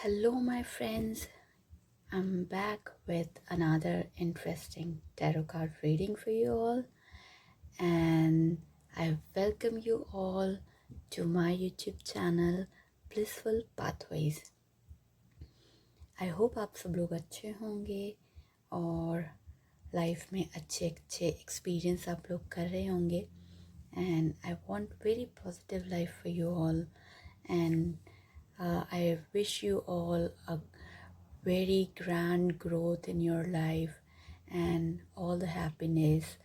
Hello, my friends. I'm back with another interesting tarot card reading for you all, and I welcome you all to my YouTube channel, Blissful Pathways. I hope आप सब लोग अच्छे होंगे और life में अच्छे अच्छे experience आप लोग कर रहे होंगे. And I want very positive life for you all, and I wish you all a very grand growth in your life and all the happiness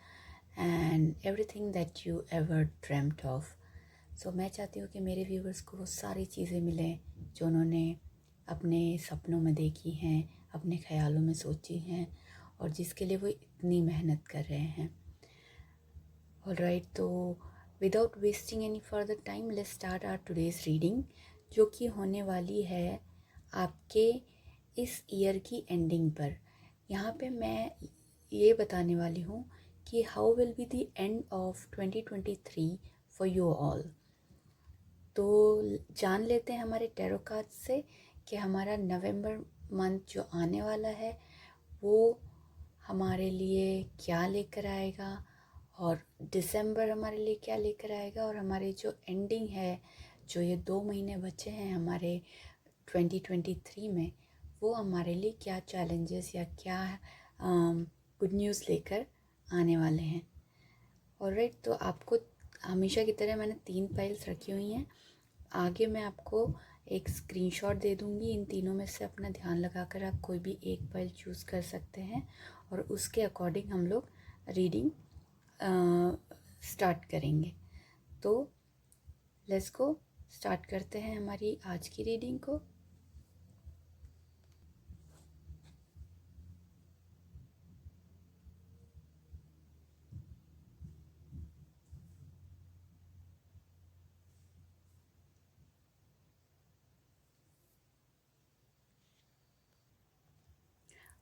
and everything that you ever dreamt of. So मैं चाहती हूँ कि मेरे viewers को वो सारी चीज़ें मिलें जो उन्होंने अपने सपनों में देखी हैं, अपने ख्यालों में सोची हैं और जिसके लिए वो इतनी मेहनत कर रहे हैं. ऑलराइट, तो without wasting any further time let's start our today's reading, जो कि होने वाली है आपके इस ईयर की एंडिंग पर. यहाँ पे मैं ये बताने वाली हूँ कि how will be the end of 2023 for you all. तो जान लेते हैं हमारे टैरो कार्ड से कि हमारा नवंबर मंथ जो आने वाला है वो हमारे लिए क्या लेकर आएगा और दिसंबर हमारे लिए क्या लेकर आएगा, और हमारे जो एंडिंग है, जो ये 2 महीने बचे हैं हमारे 2023 में, वो हमारे लिए क्या चैलेंजेस या क्या गुड न्यूज़ लेकर आने वाले हैं. ऑलराइट, तो आपको हमेशा की तरह मैंने 3 फाइल्स रखी हुई हैं. आगे मैं आपको एक स्क्रीनशॉट दे दूँगी. इन तीनों में से अपना ध्यान लगाकर आप कोई भी एक फाइल चूज़ कर सकते हैं और उसके अकॉर्डिंग हम लोग रीडिंग स्टार्ट करेंगे. तो लेट्स गो, स्टार्ट करते हैं हमारी आज की रीडिंग को.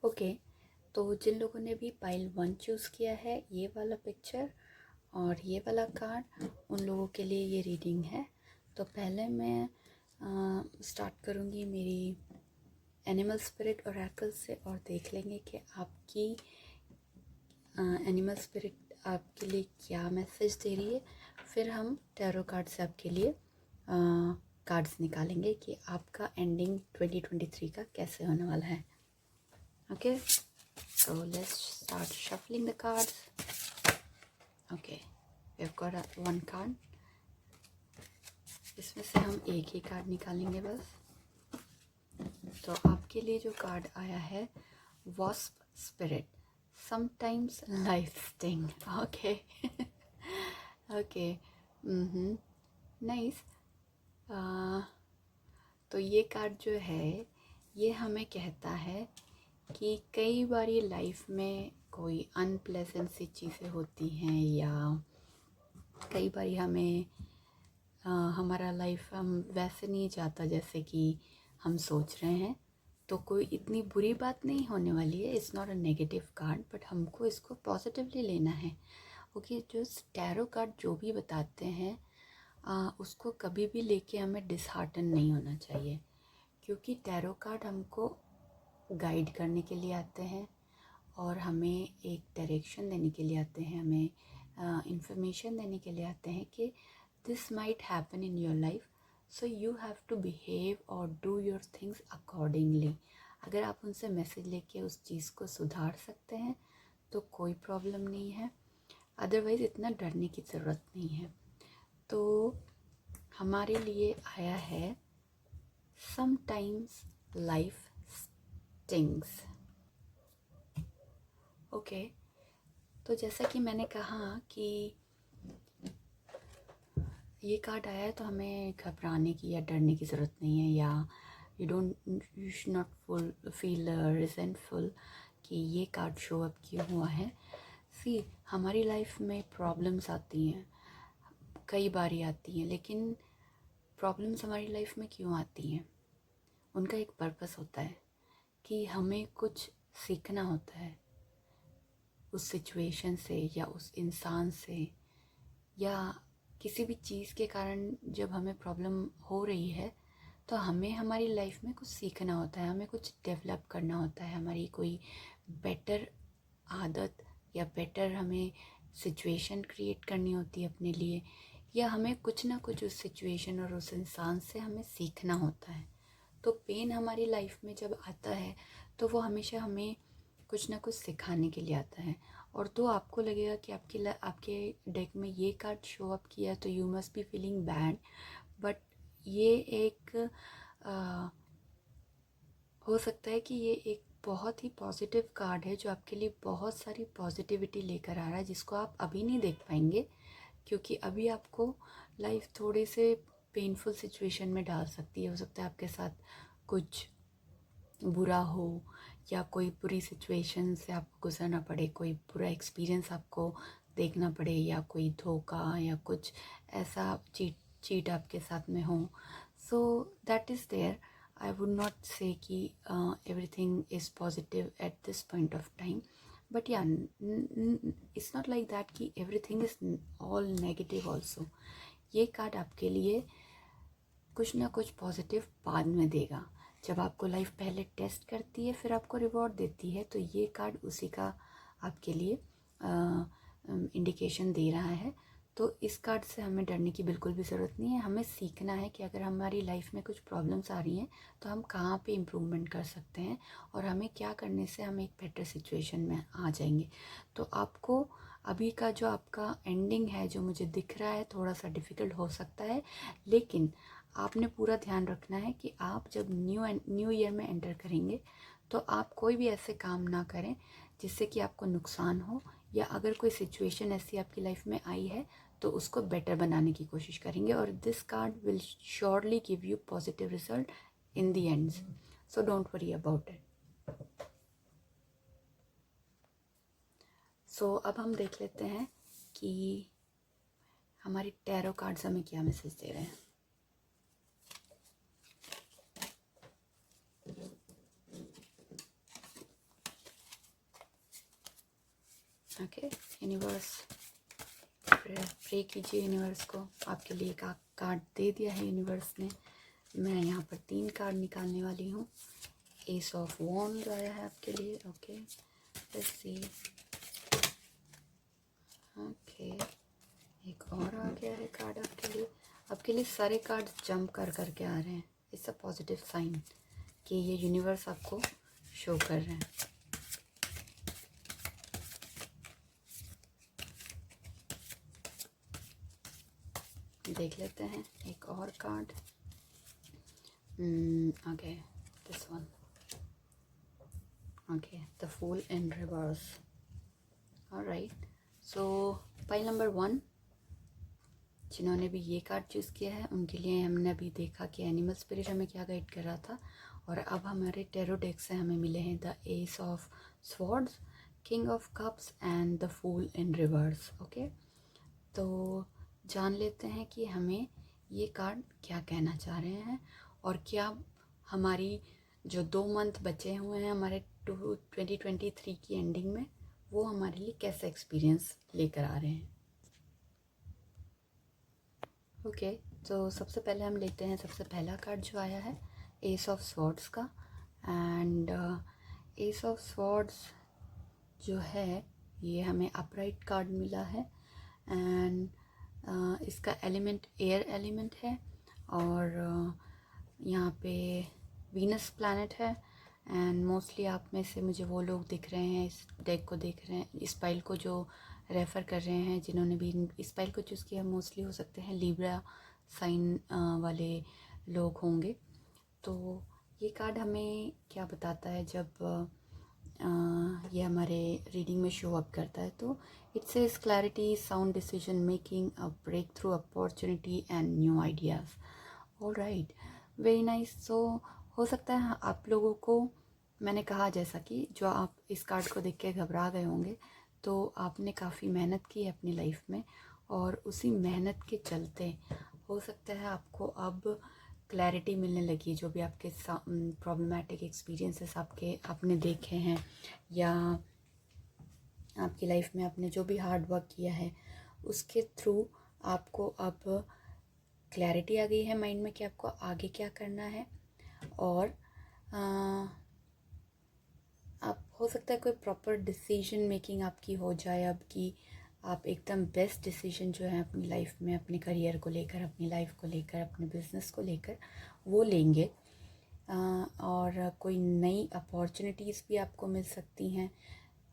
ओके, तो जिन लोगों ने भी पाइल 1 चूज़ किया है, ये वाला पिक्चर और ये वाला कार्ड, उन लोगों के लिए ये रीडिंग है. तो पहले मैं स्टार्ट करूँगी मेरी एनिमल स्पिरिट ओरेकल से और देख लेंगे कि आपकी एनिमल स्पिरिट आपके लिए क्या मैसेज दे रही है. फिर हम टैरो कार्ड से आपके लिए कार्ड्स निकालेंगे कि आपका एंडिंग 2023 का कैसे होने वाला है. Okay, so let's start shuffling the cards. Okay, we've got one card. इसमें से हम एक ही कार्ड निकालेंगे बस. तो आपके लिए जो कार्ड आया है, wasp spirit, sometimes life sting. Okay okay, nice. तो ये कार्ड जो है ये हमें कहता है कि कई बारी लाइफ में कोई अनप्लेजेंट सी चीज़ें होती हैं या कई बारी हमें हमारा लाइफ हम वैसे नहीं जाता जैसे कि हम सोच रहे हैं. तो कोई इतनी बुरी बात नहीं होने वाली है. It's not a negative card, but हमको इसको पॉजिटिवली लेना है. ओके, जो टैरो कार्ड जो भी बताते हैं उसको कभी भी लेके हमें डिसहार्टन नहीं होना चाहिए, क्योंकि टैरो कार्ड हमको गाइड करने के लिए आते हैं और हमें एक डायरेक्शन देने के लिए आते हैं, हमें इंफॉर्मेशन देने के लिए आते हैं कि this might happen in your life, so you have to behave और डू योर थिंग्स अकॉर्डिंगली. अगर आप उनसे मैसेज लेके उस चीज़ को सुधार सकते हैं तो कोई प्रॉब्लम नहीं है, अदरवाइज़ इतना डरने की ज़रूरत नहीं है. तो हमारे लिए आया है समटाइम्स लाइफ स्टिंग्स. ओके, तो जैसा कि मैंने कहा कि ये कार्ड आया है तो हमें घबराने की या डरने की ज़रूरत नहीं है, या you should not feel resentful कि ये कार्ड शो अप क्यों हुआ है. सी, हमारी लाइफ में प्रॉब्लम्स आती हैं, कई बारी आती हैं, लेकिन प्रॉब्लम्स हमारी लाइफ में क्यों आती हैं, उनका एक पर्पस होता है कि हमें कुछ सीखना होता है उस सिचुएशन से या उस इंसान से, या किसी भी चीज़ के कारण जब हमें प्रॉब्लम हो रही है तो हमें हमारी लाइफ में कुछ सीखना होता है, हमें कुछ डेवलप करना होता है, हमारी कोई बेटर आदत या बेटर हमें सिचुएशन क्रिएट करनी होती है अपने लिए, या हमें कुछ ना कुछ उस सिचुएशन और उस इंसान से हमें सीखना होता है। तो पेन हमारी लाइफ में जब आता है तो वो हमेशा हमें कुछ ना कुछ सिखाने के लिए आता है। और तो आपको लगेगा कि आपके डेक में ये कार्ड शो अप किया तो you must be feeling bad, but ये एक हो सकता है कि ये एक बहुत ही पॉजिटिव कार्ड है जो आपके लिए बहुत सारी पॉजिटिविटी लेकर आ रहा है, जिसको आप अभी नहीं देख पाएंगे क्योंकि अभी आपको लाइफ थोड़े से पेनफुल सिचुएशन में डाल सकती है। हो सकता है आपके साथ कुछ बुरा हो या कोई बुरी सिचुएशन से आपको गुजरना पड़े, कोई बुरा एक्सपीरियंस आपको देखना पड़े, या कोई धोखा या कुछ ऐसा चीट आपके साथ में हो। So that is there. I would not say कि everything is positive at this point of time, but yeah, it's not like that कि everything is all negative also. ये कार्ड आपके लिए कुछ ना कुछ पॉजिटिव बाद में देगा। जब आपको लाइफ पहले टेस्ट करती है फिर आपको रिवॉर्ड देती है, तो ये कार्ड उसी का आपके लिए इंडिकेशन दे रहा है। तो इस कार्ड से हमें डरने की बिल्कुल भी ज़रूरत नहीं है। हमें सीखना है कि अगर हमारी लाइफ में कुछ प्रॉब्लम्स आ रही हैं तो हम कहाँ पे इम्प्रूवमेंट कर सकते हैं और हमें क्या करने से हम एक बेटर सिचुएशन में आ जाएंगे। तो आपको अभी का जो आपका एंडिंग है जो मुझे दिख रहा है थोड़ा सा डिफ़िकल्ट हो सकता है, लेकिन आपने पूरा ध्यान रखना है कि आप जब न्यू ईयर में एंटर करेंगे तो आप कोई भी ऐसे काम ना करें जिससे कि आपको नुकसान हो, या अगर कोई सिचुएशन ऐसी आपकी लाइफ में आई है तो उसको बेटर बनाने की कोशिश करेंगे। और this card will surely give you positive result in the end, so don't worry about it. So अब हम देख लेते हैं कि हमारे टैरो कार्ड्स हमें क्या मैसेज दे रहे हैं। ओके यूनिवर्स, प्रे कीजिए यूनिवर्स को। आपके लिए एक कार्ड दे दिया है यूनिवर्स ने। मैं यहाँ पर 3 कार्ड निकालने वाली हूँ। एस ऑफ वॉन्ड्स आया है आपके लिए। Okay let's see. ओके एक और आ गया है कार्ड आपके लिए। आपके लिए सारे कार्ड जंप कर करके आ रहे हैं। इट्स अ पॉजिटिव साइन कि ये यूनिवर्स आपको शो कर रहे हैं। देख लेते हैं एक और card. Okay this one. Okay the fool in reverse. Alright, so pile number 1 जिन्होंने भी ये कार्ड चूज़ किया है उनके लिए हमने अभी देखा कि एनिमल स्पिरिट हमें क्या गाइड कर रहा था। और अब हमारे टैरो डेक से हमें मिले हैं the ace of swords, king of cups and the fool in reverse. Okay तो जान लेते हैं कि हमें ये कार्ड क्या कहना चाह रहे हैं और क्या हमारी जो 2 मंथ बचे हुए हैं हमारे 2023 की एंडिंग में, वो हमारे लिए कैसा एक्सपीरियंस लेकर आ रहे हैं। ओके तो सबसे पहले हम लेते हैं सबसे पहला कार्ड जो आया है एस ऑफ स्वॉर्ड्स का। एंड एस ऑफ स्वॉर्ड्स जो है ये हमें अपराइट कार्ड मिला है। एंड इसका एलिमेंट एयर एलिमेंट है और यहाँ पे वीनस प्लैनेट है। एंड मोस्टली आप में से मुझे वो लोग दिख रहे हैं इस डेक को देख रहे हैं, इस पाइल को जो रेफ़र कर रहे हैं, जिन्होंने भी इस पाइल को चूज़ किया मोस्टली हो सकते हैं लिब्रा साइन वाले लोग होंगे। तो ये कार्ड हमें क्या बताता है जब ये हमारे रीडिंग में शो अप करता है, तो it says clarity, sound decision making, a breakthrough opportunity and new ideas. Alright, very nice. So हो सकता है आप लोगों को मैंने कहा जैसा कि जो आप इस कार्ड को देख के घबरा गए होंगे, तो आपने काफ़ी मेहनत की है अपनी लाइफ में और उसी मेहनत के चलते हो सकता है आपको अब क्लैरिटी मिलने लगी। जो भी आपके प्रॉब्लमेटिक एक्सपीरियंसेस आपने देखे हैं या आपकी लाइफ में आपने जो भी हार्ड वर्क किया है उसके थ्रू आपको अब क्लैरिटी आ गई है माइंड में कि आपको आगे क्या करना है। और आप हो सकता है कोई प्रॉपर डिसीजन मेकिंग आपकी हो जाए अब, कि आप एकदम बेस्ट डिसीजन जो है अपनी लाइफ में, अपने करियर को लेकर, अपनी लाइफ को लेकर, अपने बिजनेस को लेकर वो लेंगे। और कोई नई अपॉर्चुनिटीज़ भी आपको मिल सकती हैं।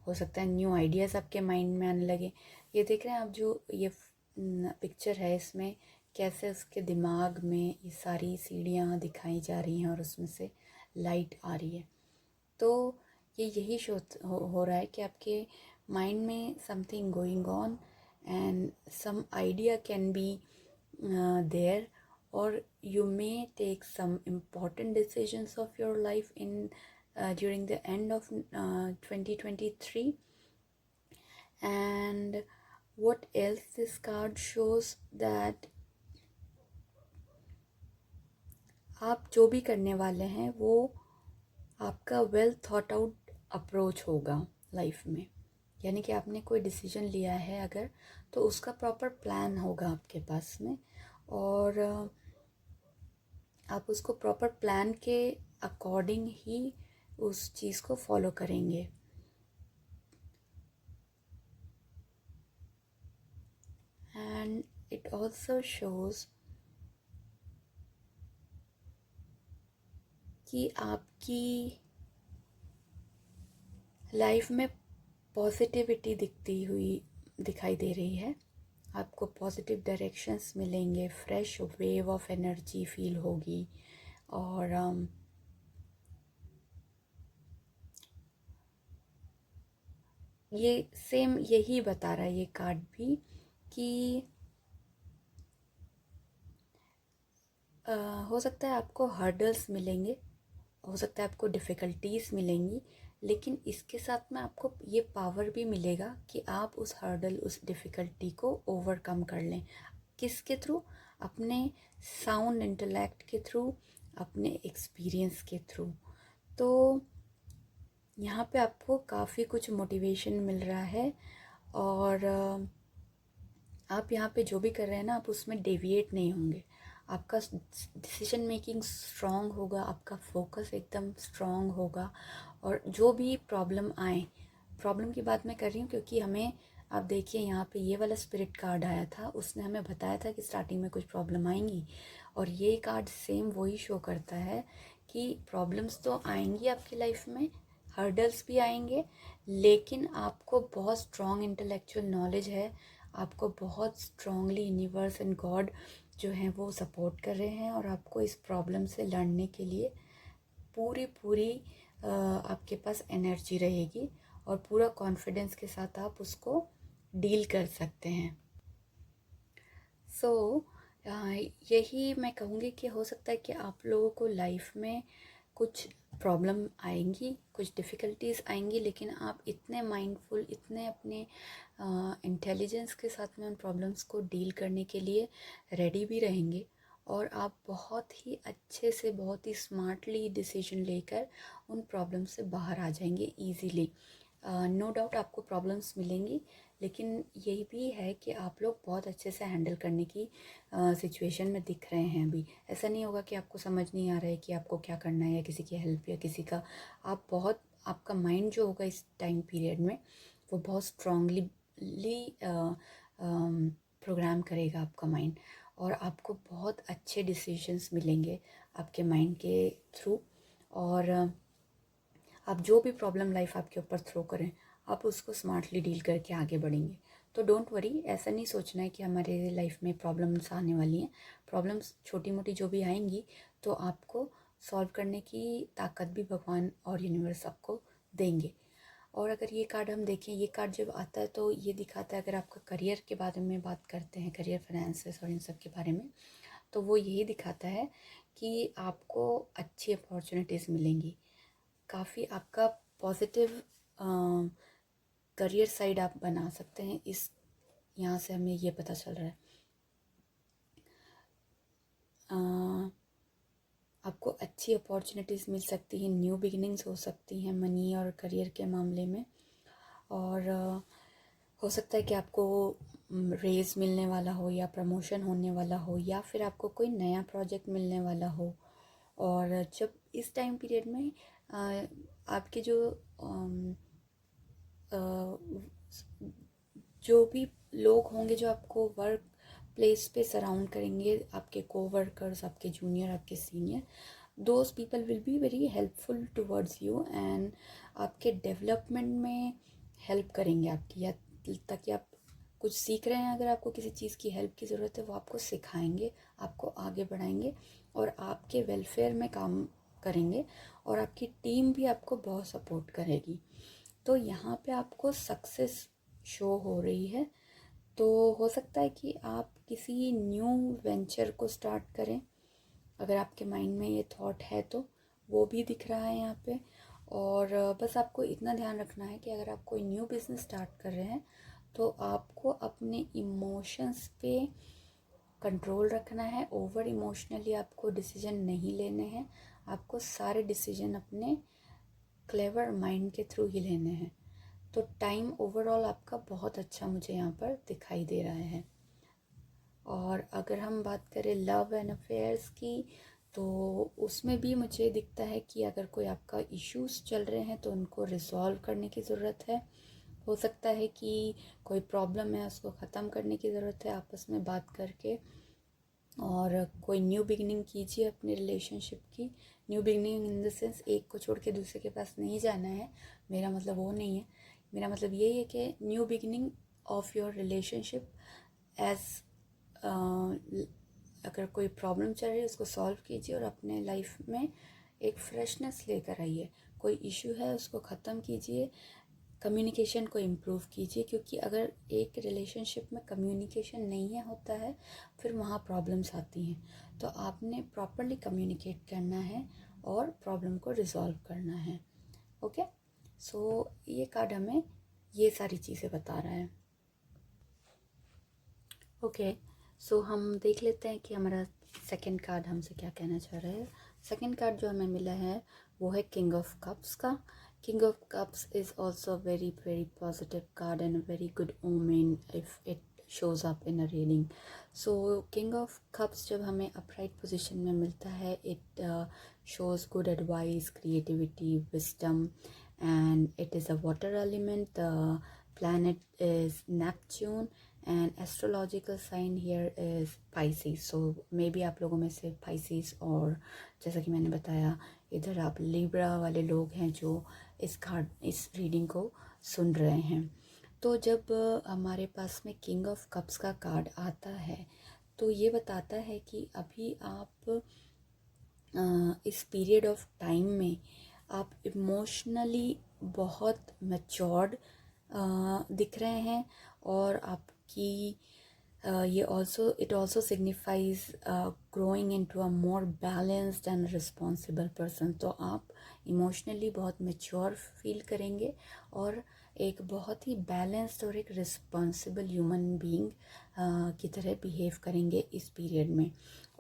हो सकता है न्यू आइडियाज़ आपके माइंड में आने लगे। ये देख रहे हैं आप, जो ये पिक्चर है इसमें कैसे उसके दिमाग में ये सारी सीढ़ियाँ दिखाई जा रही हैं और उसमें से लाइट आ रही है। तो ये यही शो हो रहा है कि आपके माइंड में something going on and some idea can be there, or you may take some important decisions of your life in during the end of 2023. And what else this card shows, that आप जो भी करने वाले हैं वो आपका well thought out approach होगा life में। यानी कि आपने कोई डिसीजन लिया है अगर, तो उसका प्रॉपर प्लान होगा आपके पास में, और आप उसको प्रॉपर प्लान के अकॉर्डिंग ही उस चीज़ को फॉलो करेंगे। एंड इट ऑल्सो शोज कि आपकी लाइफ में पॉजिटिविटी दिखाई दे रही है। आपको पॉजिटिव डायरेक्शंस मिलेंगे, fresh wave of energy feel होगी। और ये सेम यही बता रहा है ये कार्ड भी, कि हो सकता है आपको हर्डल्स मिलेंगे, हो सकता है आपको डिफ़िकल्टीज़ मिलेंगी, लेकिन इसके साथ में आपको ये पावर भी मिलेगा कि आप उस हर्डल, उस डिफ़िकल्टी को ओवरकम कर लें। किसके थ्रू? अपने साउंड इंटेलेक्ट के थ्रू, अपने एक्सपीरियंस के थ्रू। तो यहाँ पे आपको काफ़ी कुछ मोटिवेशन मिल रहा है, और आप यहाँ पे जो भी कर रहे हैं ना, आप उसमें डेविएट नहीं होंगे। आपका डिसीजन मेकिंग स्ट्रॉन्ग होगा, आपका फोकस एकदम स्ट्रॉन्ग होगा। और जो भी प्रॉब्लम आए, प्रॉब्लम की बात मैं कर रही हूँ क्योंकि हमें, आप देखिए यहाँ पे ये वाला स्पिरिट कार्ड आया था, उसने हमें बताया था कि स्टार्टिंग में कुछ प्रॉब्लम आएंगी, और ये कार्ड सेम वही शो करता है कि प्रॉब्लम्स तो आएंगी आपकी लाइफ में, हर्डल्स भी आएंगे, लेकिन आपको बहुत स्ट्रॉन्ग इंटेलेक्चुअल नॉलेज है, आपको बहुत स्ट्रॉन्गली यूनिवर्स एंड गॉड जो हैं वो सपोर्ट कर रहे हैं, और आपको इस प्रॉब्लम से लड़ने के लिए पूरी आपके पास एनर्जी रहेगी, और पूरा कॉन्फिडेंस के साथ आप उसको डील कर सकते हैं। सो यही मैं कहूँगी कि हो सकता है कि आप लोगों को लाइफ में कुछ प्रॉब्लम आएंगी, कुछ डिफ़िकल्टीज़ आएंगी, लेकिन आप इतने माइंडफुल, इतने अपने इंटेलिजेंस के साथ में उन प्रॉब्लम्स को डील करने के लिए रेडी भी रहेंगे, और आप बहुत ही अच्छे से, बहुत ही स्मार्टली डिसीजन लेकर उन प्रॉब्लम से बाहर आ जाएंगे ईज़िली। नो डाउट आपको प्रॉब्लम्स मिलेंगी, लेकिन यही भी है कि आप लोग बहुत अच्छे से हैंडल करने की सिचुएशन में दिख रहे हैं अभी। ऐसा नहीं होगा कि आपको समझ नहीं आ रहा है कि आपको क्या करना है, या किसी की हेल्प, या किसी का, आप बहुत, आपका माइंड जो होगा इस टाइम पीरियड में वो बहुत स्ट्रांगली प्रोग्राम करेगा आपका माइंड, और आपको बहुत अच्छे डिसीजंस मिलेंगे आपके माइंड के थ्रू। और आप जो भी प्रॉब्लम लाइफ आपके ऊपर थ्रो करें, आप उसको स्मार्टली डील करके आगे बढ़ेंगे। तो डोंट वरी, ऐसा नहीं सोचना है कि हमारे लाइफ में प्रॉब्लम्स आने वाली हैं। प्रॉब्लम्स छोटी मोटी जो भी आएंगी, तो आपको सॉल्व करने की ताकत भी भगवान और यूनिवर्स आपको देंगे। और अगर ये कार्ड हम देखें, ये कार्ड जब आता है तो ये दिखाता है, अगर आपका करियर के बारे में बात करते हैं, करियर, फाइनेंसेस और इन सब के बारे में, तो वो यही दिखाता है कि आपको अच्छी अपॉर्चुनिटीज़ मिलेंगी। काफ़ी आपका पॉजिटिव करियर साइड आप बना सकते हैं, इस यहाँ से हमें ये पता चल रहा है। आपको अच्छी अपॉर्चुनिटीज़ मिल सकती हैं, न्यू बिगिनिंग्स हो सकती हैं मनी और करियर के मामले में। और हो सकता है कि आपको रेज़ मिलने वाला हो या प्रमोशन होने वाला हो या फिर आपको कोई नया प्रोजेक्ट मिलने वाला हो। और जब इस टाइम पीरियड में आपके जो भी लोग होंगे जो आपको वर्क प्लेस पे सराउंड करेंगे, आपके कोवर्कर्स, आपके जूनियर, आपके senior, those people will be very helpful towards you and आपके डेवलपमेंट में हेल्प करेंगे आपकी, या ताकि आप कुछ सीख रहे हैं, अगर आपको किसी चीज़ की हेल्प की ज़रूरत है वो आपको सिखाएंगे, आपको आगे बढ़ाएंगे और आपके वेलफेयर में काम करेंगे और आपकी टीम भी आपको बहुत सपोर्ट करेगी। तो यहाँ पे आपको सक्सेस शो हो रही है। तो हो सकता है कि आप किसी न्यू वेंचर को स्टार्ट करें, अगर आपके माइंड में ये थॉट है तो वो भी दिख रहा है यहाँ पे। और बस आपको इतना ध्यान रखना है कि अगर आप कोई न्यू बिज़नेस स्टार्ट कर रहे हैं तो आपको अपने इमोशंस पे कंट्रोल रखना है। ओवर इमोशनली आपको डिसीजन नहीं लेने हैं, आपको सारे डिसीजन अपने क्लेवर माइंड के थ्रू ही लेने हैं। तो टाइम ओवरऑल आपका बहुत अच्छा मुझे यहाँ पर दिखाई दे रहा है। और अगर हम बात करें लव एंड अफेयर्स की, तो उसमें भी मुझे दिखता है कि अगर कोई आपका इश्यूज चल रहे हैं तो उनको रिजॉल्व करने की ज़रूरत है। हो सकता है कि कोई प्रॉब्लम है, उसको ख़त्म करने की ज़रूरत है आपस में बात करके। और कोई न्यू बिगनिंग कीजिए अपने रिलेशनशिप की। New beginning in the sense एक को छोड़ के दूसरे के पास नहीं जाना है, मेरा मतलब वो नहीं है। मेरा मतलब यही है कि new beginning of your relationship as अगर कोई प्रॉब्लम चल रही है उसको सॉल्व कीजिए और अपने लाइफ में एक फ्रेशनेस लेकर आइए। कोई इशू है उसको ख़त्म कीजिए, कम्युनिकेशन को इम्प्रूव कीजिए, क्योंकि अगर एक रिलेशनशिप में कम्युनिकेशन नहीं है होता है फिर वहाँ प्रॉब्लम्स आती हैं। तो आपने प्रॉपरली कम्युनिकेट करना है और प्रॉब्लम को रिजॉल्व करना है। ओके, सो ये कार्ड हमें ये सारी चीज़ें बता रहा है। ओके, सो हम देख लेते हैं कि हमारा सेकंड कार्ड हमसे क्या कहना चाह रहा है। सेकंड कार्ड जो हमें मिला है वो है किंग ऑफ कप्स का। King of cups is also very very positive card and very good omen if it shows up in a reading. So king of cups जब हमें अपराइट पोजिशन में मिलता है, it shows good advice, creativity, wisdom, and it is a water element. The planet is Neptune and astrological sign here is Pisces. So maybe आप लोगों में से Pisces, और जैसा कि मैंने बताया इधर आप Libra वाले लोग हैं जो इस रीडिंग को सुन रहे हैं। तो जब हमारे पास में किंग ऑफ कप्स का कार्ड आता है तो ये बताता है कि अभी आप इस पीरियड ऑफ टाइम में आप इमोशनली बहुत मैच्योर्ड दिख रहे हैं और आपकी ये it also signifies growing into a more balanced and responsible person. तो आप इमोशनली बहुत मैच्योर फील करेंगे और एक बहुत ही बैलेंस्ड और एक रिस्पॉन्सिबल ह्यूमन बीइंग की तरह बिहेव करेंगे इस पीरियड में।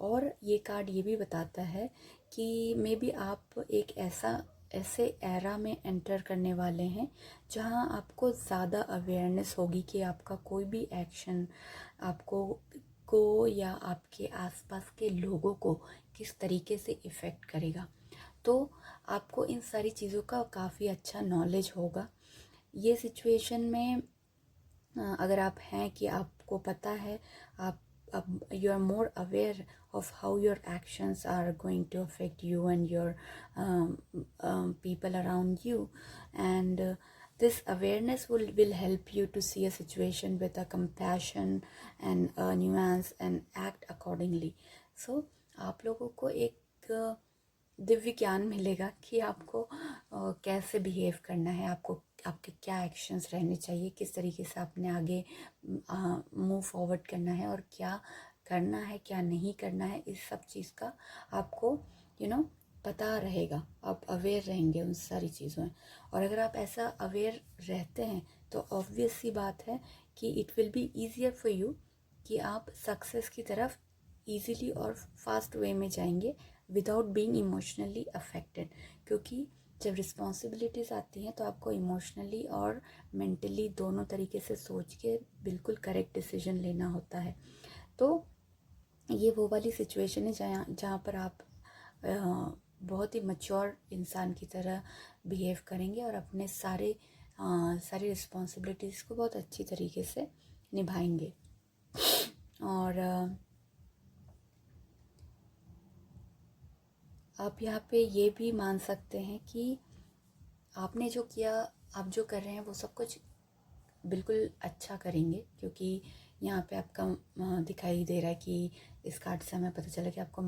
और ये कार्ड ये भी बताता है कि मे बी आप एक ऐसे एरा में एंटर करने वाले हैं जहां आपको ज़्यादा अवेयरनेस होगी कि आपका कोई भी एक्शन आपको या आपके आसपास के लोगों को किस तरीके से इफ़ेक्ट करेगा। तो आपको इन सारी चीज़ों का काफ़ी अच्छा नॉलेज होगा। ये सिचुएशन में अगर आप हैं कि आपको पता है, आप you are more aware of how your actions are going to affect you and your people around you, and this awareness will help you to see a situation with a compassion and a nuance and act accordingly. So आप लोगों को एक दिव्य ज्ञान मिलेगा कि आपको कैसे behave करना है, आपको आपके क्या एक्शंस रहने चाहिए, किस तरीके से आपने आगे मूव फॉरवर्ड करना है और क्या करना है क्या नहीं करना है। इस सब चीज़ का आपको पता रहेगा, आप अवेयर रहेंगे उन सारी चीज़ों में। और अगर आप ऐसा अवेयर रहते हैं तो ऑब्वियस सी बात है कि it will be easier for you कि आप सक्सेस की तरफ ईजीली और फास्ट वे में जाएंगे विदाउट बीइंग इमोशनली अफेक्टेड। क्योंकि जब रिस्पॉन्सिबिलिटीज़ आती हैं तो आपको इमोशनली और मेंटली दोनों तरीके से सोच के बिल्कुल करेक्ट डिसीजन लेना होता है। तो ये वो वाली सिचुएशन है जहाँ पर आप बहुत ही मैच्योर इंसान की तरह बिहेव करेंगे और अपने सारी रिस्पॉन्सिबिलिटीज़ को बहुत अच्छी तरीके से निभाएंगे। और आप यहाँ पे ये भी मान सकते हैं कि आपने जो किया, आप जो कर रहे हैं वो सब कुछ बिल्कुल अच्छा करेंगे, क्योंकि यहाँ पे आपका दिखाई दे रहा है कि इस कार्ड से हमें पता चला कि आपको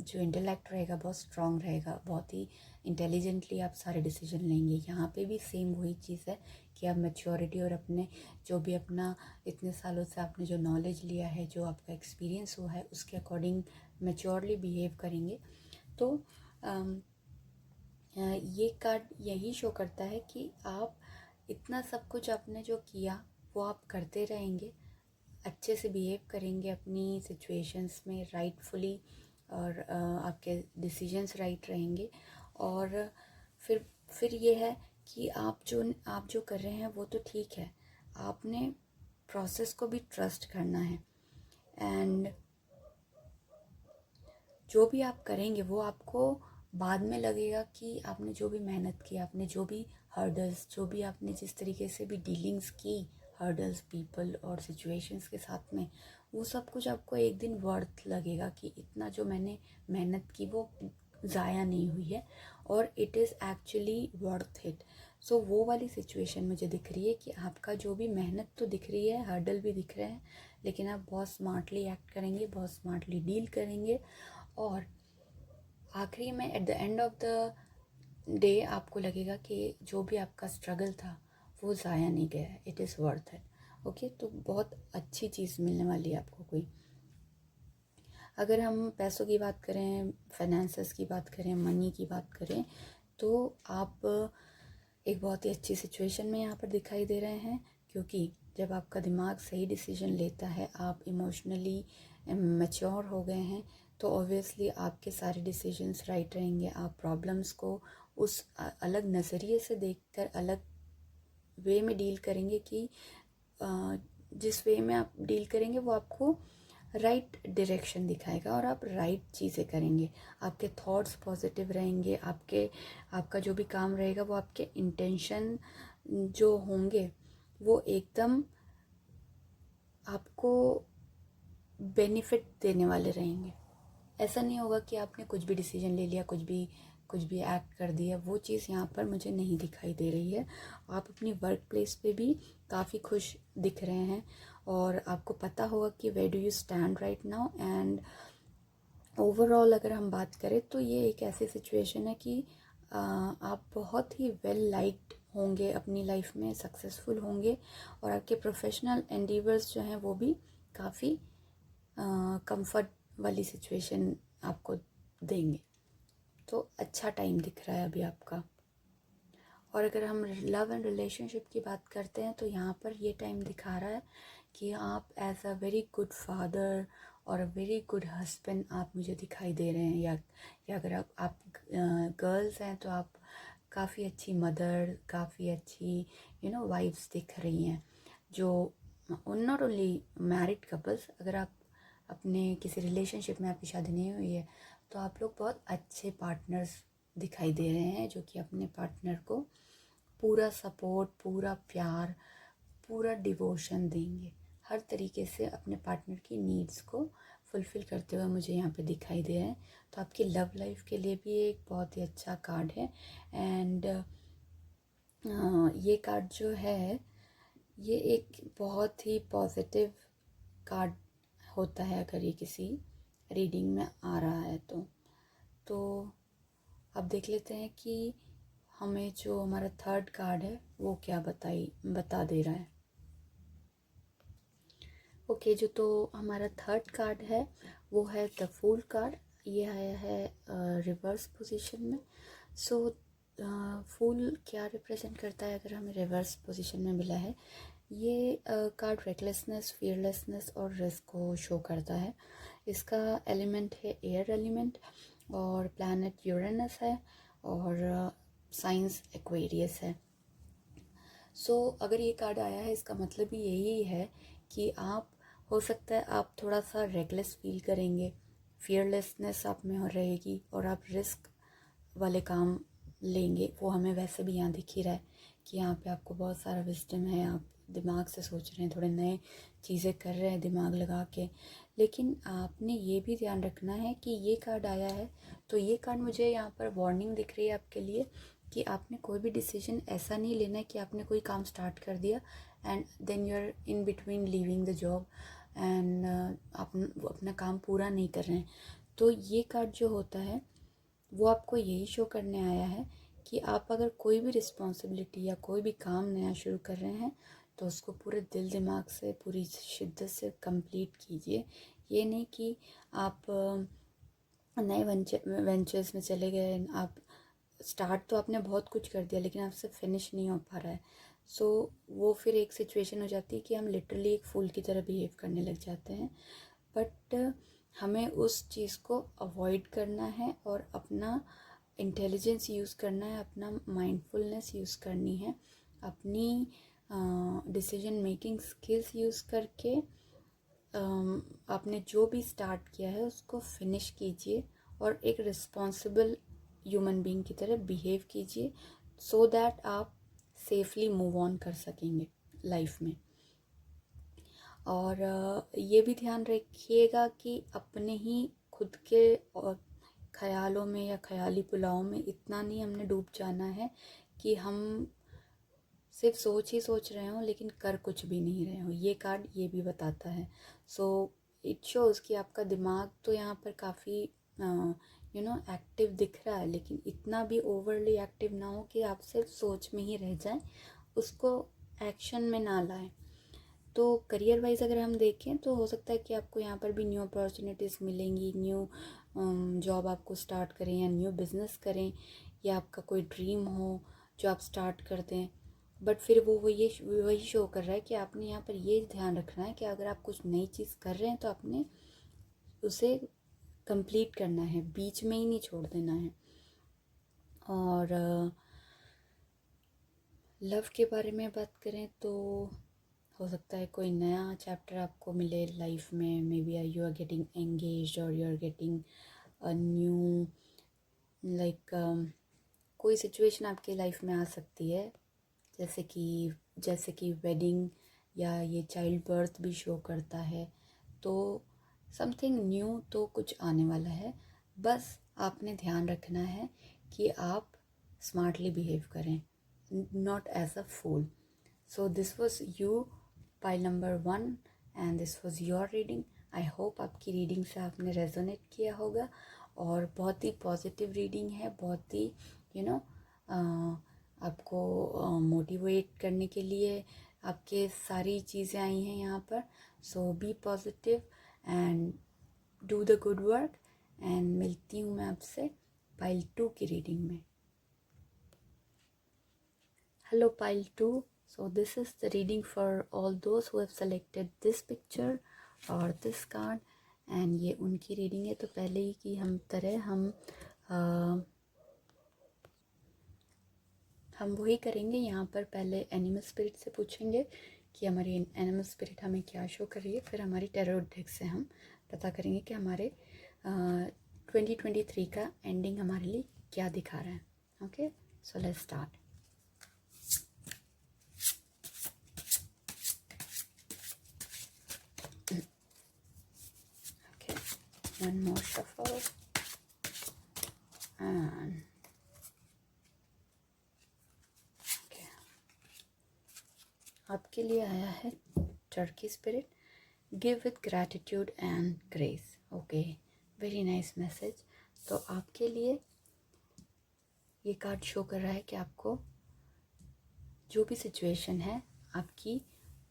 जो इंटेलेक्ट रहेगा बहुत स्ट्रांग रहेगा, बहुत ही इंटेलिजेंटली आप सारे डिसीजन लेंगे। यहाँ पे भी सेम वही चीज़ है कि आप मैच्योरिटी और अपने जो भी अपना इतने सालों से आपने जो नॉलेज लिया है, जो आपका एक्सपीरियंस हुआ है, उसके अकॉर्डिंग मैच्योरली बिहेव करेंगे। तो ये कार्ड यही शो करता है कि आप इतना सब कुछ आपने जो किया वो आप करते रहेंगे, अच्छे से बिहेव करेंगे अपनी सिचुएशंस में राइटफुली, और आपके डिसीजंस राइट रहेंगे। और फिर ये है कि आप जो कर रहे हैं वो तो ठीक है, आपने प्रोसेस को भी ट्रस्ट करना है। एंड जो भी आप करेंगे वो आपको बाद में लगेगा कि आपने जो भी मेहनत की, आपने जो भी हर्डल्स, जो भी आपने जिस तरीके से भी डीलिंग्स की हर्डल्स, पीपल और सिचुएशंस के साथ में, वो सब कुछ आपको एक दिन वर्थ लगेगा कि इतना जो मैंने मेहनत की वो ज़ाया नहीं हुई है, और it is actually worth it. So वो वाली सिचुएशन मुझे दिख रही है कि आपका जो भी मेहनत तो दिख रही है, हर्डल भी दिख रहे हैं, लेकिन आप बहुत स्मार्टली एक्ट करेंगे, बहुत स्मार्टली डील करेंगे, और आखिरी में at the end of the day आपको लगेगा कि जो भी आपका स्ट्रगल था वो ज़ाया नहीं गया है, it is worth it. Okay, तो बहुत अच्छी चीज़ मिलने वाली है आपको कोई। अगर हम पैसों की बात करें, फाइनेंसेस की बात करें, मनी की बात करें, तो आप एक बहुत ही अच्छी सिचुएशन में यहाँ पर दिखाई दे रहे हैं, क्योंकि जब आपका दिमाग सही डिसीजन लेता है, आप इमोशनली मैच्योर हो गए हैं, तो ऑब्वियसली आपके सारे डिसीजंस राइट रहेंगे। आप प्रॉब्लम्स को उस अलग नज़रिए से देखकर अलग वे में डील करेंगे कि जिस वे में आप डील करेंगे वो आपको राइट डायरेक्शन दिखाएगा और आप राइट चीज़ें करेंगे। आपके थॉट्स पॉजिटिव रहेंगे, आपका जो भी काम रहेगा वो आपके इंटेंशन जो होंगे वो एकदम आपको बेनिफिट देने वाले रहेंगे। ऐसा नहीं होगा कि आपने कुछ भी डिसीजन ले लिया, कुछ भी एक्ट कर दिया, वो चीज़ यहाँ पर मुझे नहीं दिखाई दे रही है। आप अपनी वर्क प्लेस पे भी काफ़ी खुश दिख रहे हैं, और आपको पता होगा कि where do you stand right now. And overall अगर हम बात करें तो ये एक ऐसी सिचुएशन है कि आप बहुत ही वेल लाइक्ड होंगे, अपनी लाइफ में सक्सेसफुल होंगे, और आपके प्रोफेशनल एंडीवर्स जो हैं वो भी काफ़ी कंफर्ट वाली सिचुएशन आपको देंगे। तो अच्छा टाइम दिख रहा है अभी आपका। और अगर हम लव एंड रिलेशनशिप की बात करते हैं तो यहाँ पर ये टाइम दिखा रहा है कि आप as a very good father और अ वेरी गुड हस्बैंड आप मुझे दिखाई दे रहे हैं, या अगर आप गर्ल्स हैं तो आप काफ़ी अच्छी मदर, काफ़ी अच्छी वाइफ्स दिख रही हैं। जो नॉट ओनली मैरिड कपल्स, अगर आप अपने किसी रिलेशनशिप में आपकी शादी नहीं हुई है तो आप लोग बहुत अच्छे पार्टनर्स दिखाई दे रहे हैं, जो कि अपने पार्टनर को पूरा सपोर्ट, पूरा प्यार, पूरा डिवोशन देंगे। हर तरीके से अपने पार्टनर की नीड्स को फुलफ़िल करते हुए मुझे यहाँ पे दिखाई दे रहे हैं। तो आपकी लव लाइफ के लिए भी एक बहुत ही अच्छा कार्ड है। एंड ये कार्ड जो है ये एक बहुत ही पॉजिटिव कार्ड होता है अगर ये किसी रीडिंग में आ रहा है तो अब देख लेते हैं कि हमें जो हमारा थर्ड कार्ड है वो क्या बता दे रहा है। ओके, जो तो हमारा थर्ड कार्ड है वो है द फूल कार्ड। ये आया है रिवर्स पोजीशन में। सो फूल क्या रिप्रेजेंट करता है अगर हमें रिवर्स पोजीशन में मिला है? ये कार्ड रेकलेसनेस, फियरलेसनेस और रिस्क को शो करता है। इसका एलिमेंट है एयर एलिमेंट, और प्लैनेट यूरेनस है, और साइंस एक्वेरियस है। अगर ये कार्ड आया है, इसका मतलब ही यही है कि आप, हो सकता है आप थोड़ा सा रेकलेस फील करेंगे, फियरलेसनेस आप में रहेगी और आप रिस्क वाले काम लेंगे। वो हमें वैसे भी यहाँ दिख ही रहा है कि यहाँ पे आपको बहुत सारा विजडम है, आप दिमाग से सोच रहे हैं, थोड़े नए चीज़ें कर रहे हैं दिमाग लगा के। लेकिन आपने ये भी ध्यान रखना है कि ये कार्ड आया है, तो ये कार्ड मुझे यहाँ पर वार्निंग दिख रही है आपके लिए कि आपने कोई भी डिसीजन ऐसा नहीं लेना है कि आपने कोई काम स्टार्ट कर दिया and then you are in between leaving the job and आप अपना काम पूरा नहीं कर रहे हैं। तो ये कार्ड जो होता है वो आपको यही शो करने आया है कि आप अगर कोई भी रिस्पॉन्सिबिलिटी या कोई भी काम नया शुरू कर रहे हैं तो उसको पूरे दिल दिमाग से, पूरी शिद्दत से कंप्लीट कीजिए। ये नहीं कि आप नए वेंचर्स में चले गए, आप स्टार्ट तो आपने बहुत कुछ कर दिया लेकिन आपसे फिनिश नहीं हो पा रहा है। वो फिर एक सिचुएशन हो जाती है कि हम लिटरली एक फूल की तरह बिहेव करने लग जाते हैं। बट हमें उस चीज़ को अवॉइड करना है और अपना इंटेलिजेंस यूज़ करना है, अपना माइंडफुलनेस यूज़ करनी है, अपनी डिसीजन मेकिंग स्किल्स यूज़ करके आपने जो भी स्टार्ट किया है उसको फिनिश कीजिए और एक रिस्पॉन्सिबल ह्यूमन बीइंग की तरह बिहेव कीजिए सो दैट आप सेफली मूव ऑन कर सकेंगे लाइफ में। और ये भी ध्यान रखिएगा कि अपने ही खुद के और ख्यालों में या ख्याली पुलाव में इतना नहीं हमने डूब जाना है कि हम सिर्फ सोच ही सोच रहे हो लेकिन कर कुछ भी नहीं रहे हो। ये कार्ड ये भी बताता है। इट शोज़ कि आपका दिमाग तो यहाँ पर काफ़ी एक्टिव दिख रहा है, लेकिन इतना भी ओवरली एक्टिव ना हो कि आप सिर्फ सोच में ही रह जाएं, उसको एक्शन में ना लाएं। तो करियर वाइज अगर हम देखें तो हो सकता है कि आपको यहाँ पर भी न्यू अपॉर्चुनिटीज़ मिलेंगी, न्यू जॉब आपको स्टार्ट करें या न्यू बिज़नेस करें, या आपका कोई ड्रीम हो जो आप स्टार्ट कर दें। बट फिर वो वही शो कर रहा है कि आपने यहाँ पर ये ध्यान रखना है कि अगर आप कुछ नई चीज़ कर रहे हैं तो आपने उसे कंप्लीट करना है, बीच में ही नहीं छोड़ देना है। और लव के बारे में बात करें तो हो सकता है कोई नया चैप्टर आपको मिले लाइफ में। Maybe you are getting engaged और you are getting a new कोई सिचुएशन आपकी लाइफ में आ सकती है, जैसे कि वेडिंग, या ये चाइल्ड बर्थ भी शो करता है। तो समथिंग न्यू तो कुछ आने वाला है। बस आपने ध्यान रखना है कि आप स्मार्टली बिहेव करें, not as a fool. So this was you pile number 1 and this was your reading. I hope आपकी रीडिंग से आपने रेजोनेट किया होगा और बहुत ही पॉजिटिव रीडिंग है, बहुत ही आपको मोटिवेट करने के लिए आपके सारी चीज़ें आई हैं यहाँ पर। So be positive and do the good work, and मिलती हूँ मैं आपसे पाइल 2 की रीडिंग में। Hello pile 2, so this is the reading for all those who have selected this picture और this card, and ये उनकी रीडिंग है। तो पहले ही की हम वही करेंगे। यहाँ पर पहले एनिमल स्पिरिट से पूछेंगे कि हमारी एनिमल स्पिरिट हमें क्या शो कर रही है, फिर हमारी टैरो डेक से हम पता करेंगे कि हमारे 2023 का एंडिंग हमारे लिए क्या दिखा रहा है। Okay, so let's start. Okay, one more shuffle and आपके लिए आया है Turkey spirit, give with gratitude and grace. Okay, very nice message. तो आपके लिए ये कार्ड शो कर रहा है कि आपको जो भी सिचुएशन है आपकी,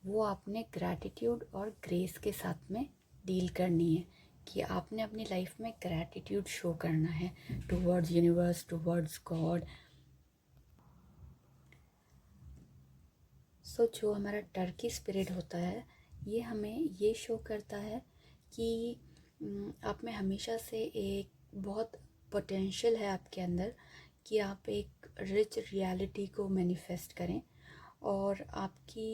वो आपने ग्रैटिट्यूड और ग्रेस के साथ में डील करनी है, कि आपने अपनी लाइफ में ग्रैटिट्यूड शो करना है टुवर्ड्स यूनिवर्स, टुवर्ड्स गॉड। जो हमारा टर्की स्पिरिट होता है, ये हमें ये शो करता है कि आप में हमेशा से एक बहुत पोटेंशियल है आपके अंदर, कि आप एक रिच रियलिटी को मैनिफेस्ट करें। और आपकी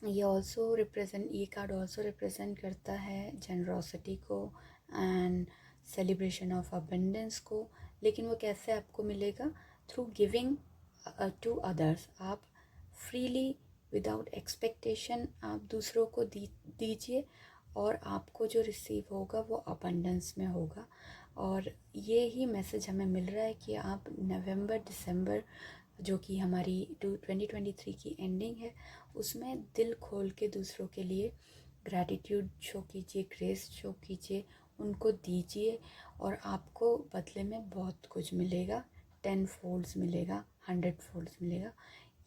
ये कार्ड ऑल्सो रिप्रेजेंट करता है जनरोसिटी को एंड सेलिब्रेशन ऑफ अबंडेंस को। लेकिन वो कैसे आपको मिलेगा? Through giving to others. आप फ्रीली विदाउट एक्सपेक्टेशन आप दूसरों को दीजिए और आपको जो रिसीव होगा वो अबंडेंस में होगा। और ये ही मैसेज हमें मिल रहा है कि आप नवंबर दिसंबर जो कि हमारी 2023 की एंडिंग है उसमें दिल खोल के दूसरों के लिए ग्रैटिट्यूड शो कीजिए, ग्रेस शो कीजिए, उनको दीजिए और आपको बदले में बहुत कुछ मिलेगा। 10 फोल्ड्स मिलेगा, 100 फोल्ड्स मिलेगा।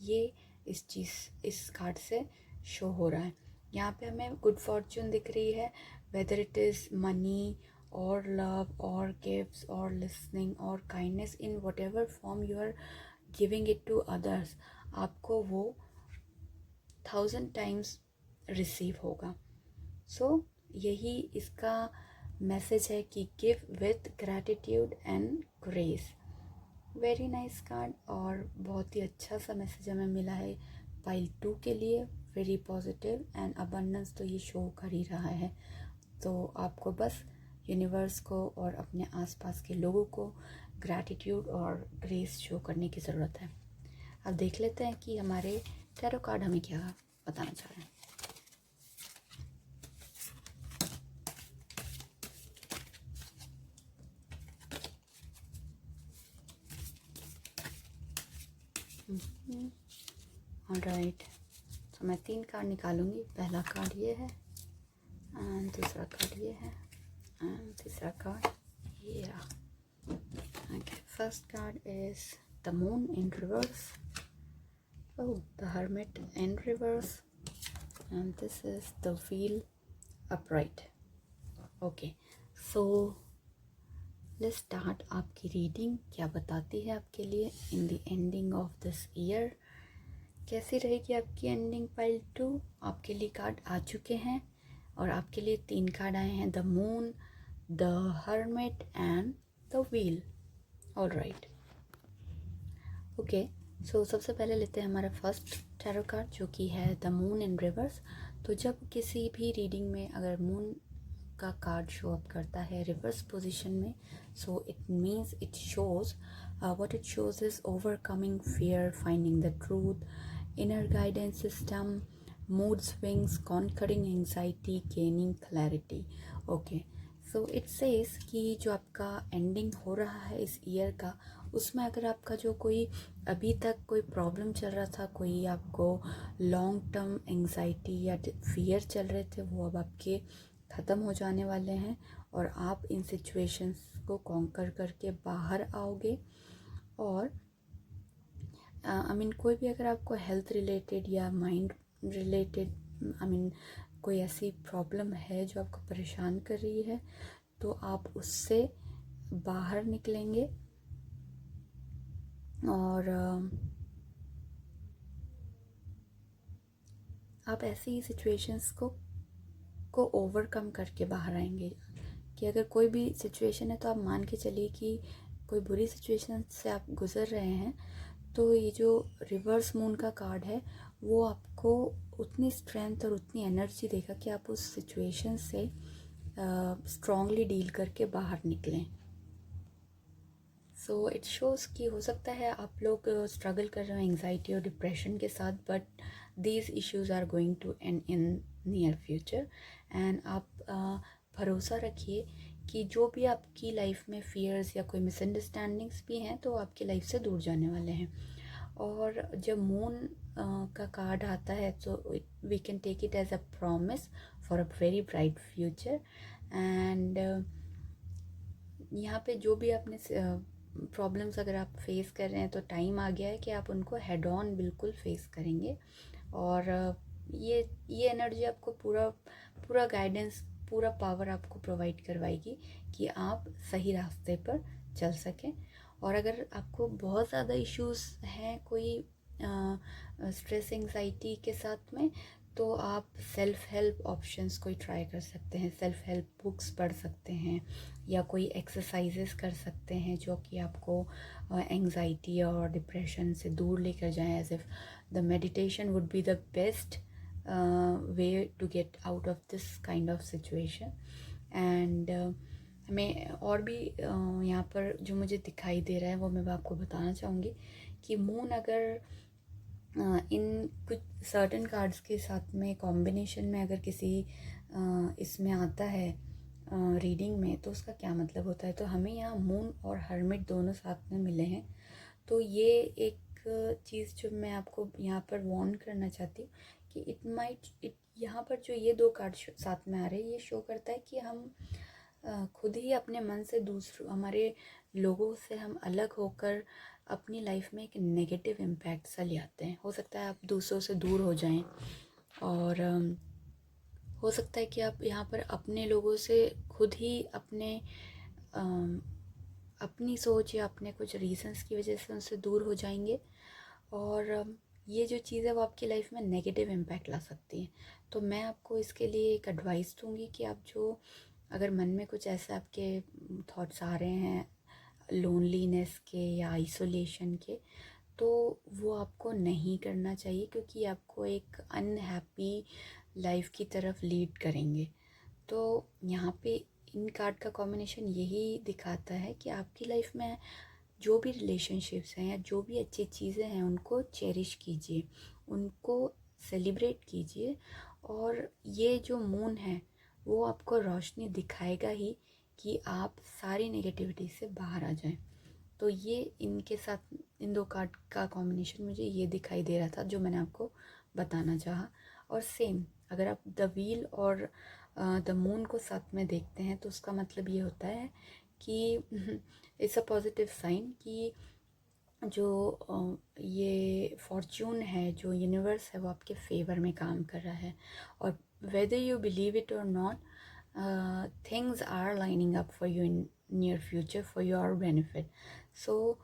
ये इस कार्ड से शो हो रहा है। यहाँ पे हमें गुड फॉर्च्यून दिख रही है, वेदर इट इज़ मनी और लव और गिफ्ट्स और लिसनिंग और kindness, in whatever form you are giving it to others, आपको वो 1000 टाइम्स रिसीव होगा। सो यही इसका मैसेज है कि give with gratitude and grace. Very nice card और बहुत ही अच्छा सा मैसेज हमें मिला है पाइल 2 के लिए। वेरी पॉजिटिव एंड अबंडेंस तो ये शो कर ही रहा है। तो आपको बस यूनिवर्स को और अपने आसपास के लोगों को ग्रैटिट्यूड और ग्रेस शो करने की ज़रूरत है। अब देख लेते हैं कि हमारे टैरो कार्ड हमें क्या बताना चाह रहे हैं। ऑलराइट, तो मैं 3 कार्ड निकालूंगी। पहला कार्ड ये है एंड दूसरा कार्ड ये है एंड तीसरा कार्ड ये रहा। Okay, first card is the moon in reverse, oh the hermit in reverse, and this is the wheel upright. Okay, so let's start आपकी रीडिंग क्या बताती है आपके लिए in the ending of this year. कैसी रहेगी आपकी एंडिंग? पाइल 2 आपके लिए कार्ड आ चुके हैं और आपके लिए 3 कार्ड आए हैं, the moon, the hermit and the wheel. Alright, okay, so सबसे पहले लेते हैं हमारा फर्स्ट टैरो कार्ड जो कि है द मून इन रिवर्स। तो जब किसी भी रीडिंग में अगर मून का कार्ड शो अप करता है रिवर्स पोजीशन में, so it means it shows what it shows is overcoming fear, finding the truth, inner guidance system, mood swings, conquering anxiety, gaining clarity. Okay, so it says कि जो आपका ending हो रहा है इस ईयर का, उसमें अगर आपका जो कोई अभी तक कोई प्रॉब्लम चल रहा था, कोई आपको लॉन्ग टर्म एंजाइटी या फियर चल रहे थे, वो अब आपके ख़त्म हो जाने वाले हैं और आप इन सिचुएशंस को कॉन्कर करके बाहर आओगे। और आई मीन कोई भी अगर आपको हेल्थ रिलेटेड या माइंड रिलेटेड कोई ऐसी प्रॉब्लम है जो आपको परेशान कर रही है, तो आप उससे बाहर निकलेंगे और आप ऐसी ही सिचुएशंस को ओवरकम करके बाहर आएंगे। कि अगर कोई भी सिचुएशन है तो आप मान के चलिए कि कोई बुरी सिचुएशन से आप गुज़र रहे हैं, तो ये जो रिवर्स मून का कार्ड है वो आपको उतनी स्ट्रेंथ और उतनी एनर्जी देगा कि आप उस सिचुएशन से स्ट्रांगली डील करके बाहर निकलें। सो इट शोज़ कि हो सकता है आप लोग स्ट्रगल कर रहे हो एंजाइटी और डिप्रेशन के साथ, but these issues are going to end in near future. And आप भरोसा रखिए कि जो भी आपकी लाइफ में फियर्स या कोई मिसअंडरस्टैंडिंग्स भी हैं तो आपकी लाइफ से दूर जाने वाले हैं। और जब मून का कार्ड आता है तो we can take it as a promise for a very bright future. And यहाँ पे जो भी आपने प्रॉब्लम्स अगर आप फेस कर रहे हैं तो टाइम आ गया है कि आप उनको हेड ऑन बिल्कुल फेस करेंगे। और ये एनर्जी आपको पूरा गाइडेंस, पूरा पावर आपको प्रोवाइड करवाएगी कि आप सही रास्ते पर चल सकें। और अगर आपको बहुत ज़्यादा इश्यूज़ हैं कोई स्ट्रेस एंजाइटी के साथ में, तो आप सेल्फ हेल्प ऑप्शंस कोई ट्राई कर सकते हैं, सेल्फ हेल्प बुक्स पढ़ सकते हैं, या कोई एक्सरसाइजेस कर सकते हैं जो कि आपको एंजाइटी और डिप्रेशन से दूर लेकर जाएं. As if the meditation would be the best way to get out of this kind of situation. And मैं और भी यहाँ पर जो मुझे दिखाई दे रहा है वो मैं आपको बताना चाहूँगी कि मून अगर इन कुछ सर्टन कार्ड्स के साथ में कॉम्बिनेशन में अगर किसी इसमें आता है रीडिंग में, तो उसका क्या मतलब होता है. तो हमें यहाँ मून और हर्मिट दोनों साथ में मिले हैं. तो ये एक चीज़ जो मैं आपको यहाँ पर वार्न करना चाहती हूँ कि इट यहाँ पर जो ये दो कार्ड साथ में आ रहे हैं, ये शो करता है कि हम खुद ही अपने मन से दूसरों हमारे लोगों से हम अलग होकर अपनी लाइफ में एक नेगेटिव इम्पैक्ट सा ले आते हैं. हो सकता है आप दूसरों से दूर हो जाएं, और हो सकता है कि आप यहाँ पर अपने लोगों से खुद ही अपनी सोच या अपने कुछ रीजंस की वजह से उनसे दूर हो जाएंगे. और ये जो चीज़ है वो आपकी लाइफ में नेगेटिव इम्पैक्ट ला सकती है. तो मैं आपको इसके लिए एक एडवाइस दूंगी कि आप जो अगर मन में कुछ ऐसे आपके थॉट्स आ रहे हैं लोनलीनेस के या आइसोलेशन के, तो वो आपको नहीं करना चाहिए, क्योंकि आपको एक अनहैप्पी लाइफ की तरफ लीड करेंगे. तो यहाँ पे इन कार्ड का कॉम्बिनेशन यही दिखाता है कि आपकी लाइफ में जो भी रिलेशनशिप्स हैं या जो भी अच्छी चीज़ें हैं उनको चेरिश कीजिए, उनको सेलिब्रेट कीजिए. और ये जो मून है वो आपको रोशनी दिखाएगा ही कि आप सारी नेगेटिविटी से बाहर आ जाएं. तो ये इनके साथ इन दो कार्ड का कॉम्बिनेशन मुझे ये दिखाई दे रहा था जो मैंने आपको बताना चाहा. और सेम अगर आप द व्हील और द मून को साथ में देखते हैं तो उसका मतलब ये होता है कि इट्स अ पॉजिटिव साइन कि जो ये फॉर्च्यून है, जो यूनिवर्स है, वो आपके फेवर में काम कर रहा है. और वेदर यू बिलीव इट और not, things are lining up for you in near future for your benefit. So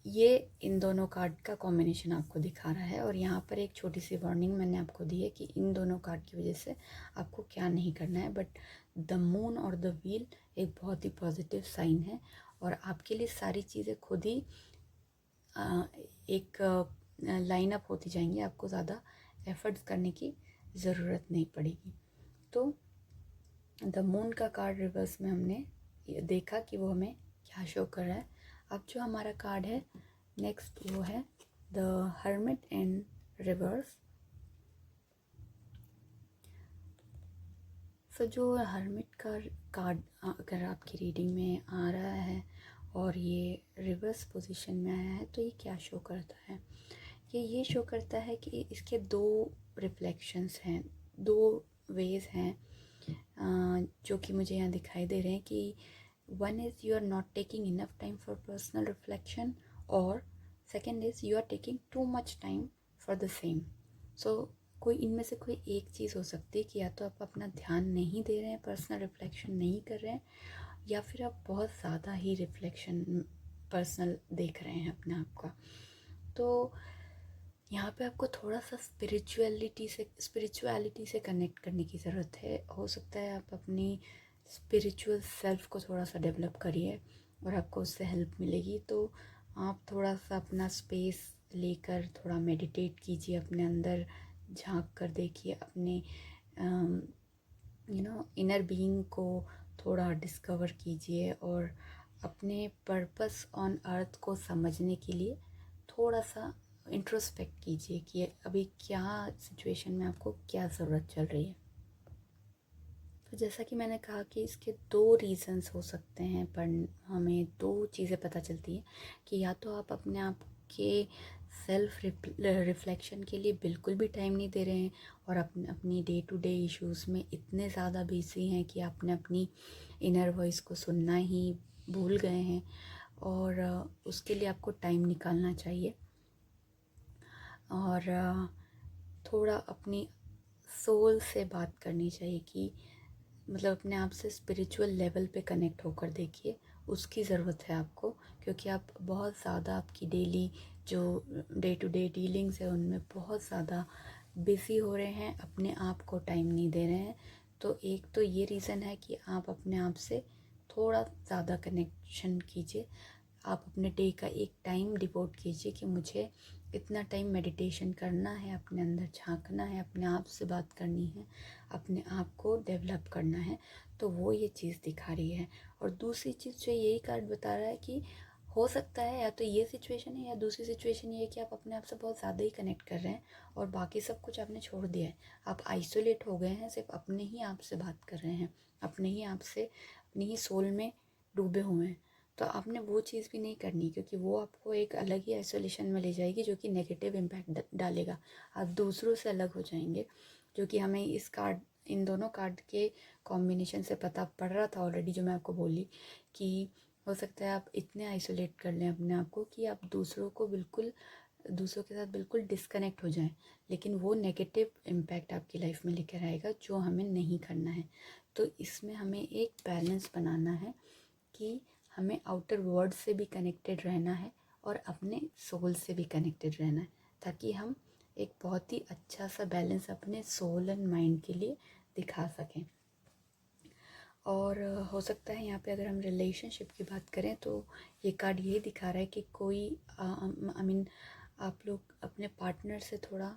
ये इन दोनों कार्ड का कॉम्बिनेशन आपको दिखा रहा है. और यहाँ पर एक छोटी सी वार्निंग मैंने आपको दी है कि इन दोनों कार्ड की वजह से आपको क्या नहीं करना है. बट द मून और द व्हील एक बहुत ही पॉजिटिव साइन है, और आपके लिए सारी चीज़ें खुद ही एक लाइन अप होती जाएंगी. आपको ज़्यादा एफर्ट्स करने की ज़रूरत नहीं पड़ेगी. तो द मून का कार्ड रिवर्स में हमने देखा कि वो हमें क्या शो कर रहा है. अब जो हमारा कार्ड है नेक्स्ट वो है द हर्मिट इन रिवर्स. सो जो हर्मिट का कार्ड अगर आपकी रीडिंग में आ रहा है और ये रिवर्स पोजीशन में आया है, तो ये क्या शो करता है. ये शो करता है कि इसके दो रिफ्लेक्शंस हैं, दो वेज हैं जो कि मुझे यहाँ दिखाई दे रहे हैं कि one is you are not taking enough time for personal reflection, और second is you are taking too much time for the same. So कोई इनमें से कोई एक चीज़ हो सकती है कि या तो आप अपना ध्यान नहीं दे रहे हैं, पर्सनल रिफ्लेक्शन नहीं कर रहे हैं, या फिर आप बहुत ज़्यादा ही रिफ्लेक्शन पर्सनल देख रहे हैं अपने आप का. तो यहाँ पे आपको थोड़ा सा स्पिरिचुअलिटी से कनेक्ट करने की ज़रूरत है. हो सकता है आप अपनी स्पिरिचुअल सेल्फ को थोड़ा सा डेवलप करिए और आपको उससे हेल्प मिलेगी. तो आप थोड़ा सा अपना स्पेस लेकर थोड़ा मेडिटेट कीजिए, अपने अंदर झांक कर देखिए, अपने इनर बीइंग को थोड़ा डिस्कवर कीजिए, और अपने पर्पस ऑन अर्थ को समझने के लिए थोड़ा सा इंट्रोस्पेक्ट कीजिए कि अभी क्या सिचुएशन में आपको क्या ज़रूरत चल रही है. तो जैसा कि मैंने कहा कि इसके दो रीज़न्स हो सकते हैं, पर हमें दो चीज़ें पता चलती हैं कि या तो आप अपने आप के सेल्फ रिफ्लेक्शन के लिए बिल्कुल भी टाइम नहीं दे रहे हैं, और अपनी डे टू डे इश्यूज़ में इतने ज़्यादा बिजी हैं कि आपने अपनी इनर वॉइस को सुनना ही भूल गए हैं, और उसके लिए आपको टाइम निकालना चाहिए. और थोड़ा अपनी सोल से बात करनी चाहिए कि मतलब अपने आप से स्पिरिचुअल लेवल पे कनेक्ट होकर देखिए, उसकी ज़रूरत है आपको, क्योंकि आप बहुत ज़्यादा आपकी डेली जो डे टू डे डीलिंग्स है उनमें बहुत ज़्यादा बिज़ी हो रहे हैं, अपने आप को टाइम नहीं दे रहे हैं। तो एक तो ये रीज़न है कि आप अपने आप से थोड़ा ज़्यादा कनेक्शन कीजिए। आप अपने डे का एक टाइम डिवोट कीजिए कि मुझे इतना टाइम मेडिटेशन करना है, अपने अंदर झांकना है, अपने आप से बात करनी है, अपने आप को डेवलप करना है। तो वो ये चीज़ दिखा रही है। और दूसरी चीज़ जो यही कार्ड बता रहा है कि हो सकता है या तो ये सिचुएशन है या दूसरी सिचुएशन ये है कि आप अपने आप से बहुत ज़्यादा ही कनेक्ट कर रहे हैं और बाकी सब कुछ आपने छोड़ दिया है। आप आइसोलेट हो गए हैं, सिर्फ अपने ही आप से बात कर रहे हैं, अपने ही आप से, अपनी ही सोल में डूबे हुए हैं। तो आपने वो चीज़ भी नहीं करनी, क्योंकि वो आपको एक अलग ही आइसोलेशन में ले जाएगी जो कि नेगेटिव इम्पैक्ट डालेगा। आप दूसरों से अलग हो जाएंगे, जो कि हमें इस कार्ड, इन दोनों कार्ड के कॉम्बिनेशन से पता पड़ रहा था ऑलरेडी, जो मैं आपको बोली कि हो सकता है आप इतने आइसोलेट कर लें अपने आप को कि आप दूसरों के साथ बिल्कुल डिस्कनेक्ट हो जाएं। लेकिन वो नेगेटिव इम्पैक्ट आपकी लाइफ में लेकर आएगा, जो हमें नहीं करना है। तो इसमें हमें एक बैलेंस बनाना है कि हमें आउटर वर्ल्ड से भी कनेक्टेड रहना है और अपने सोल से भी कनेक्टेड रहना है, ताकि हम एक बहुत ही अच्छा सा बैलेंस अपने सोल एंड माइंड के लिए दिखा सकें। और हो सकता है यहाँ पे अगर हम रिलेशनशिप की बात करें तो ये कार्ड ये दिखा रहा है कि कोई आई मीन आप लोग अपने पार्टनर से थोड़ा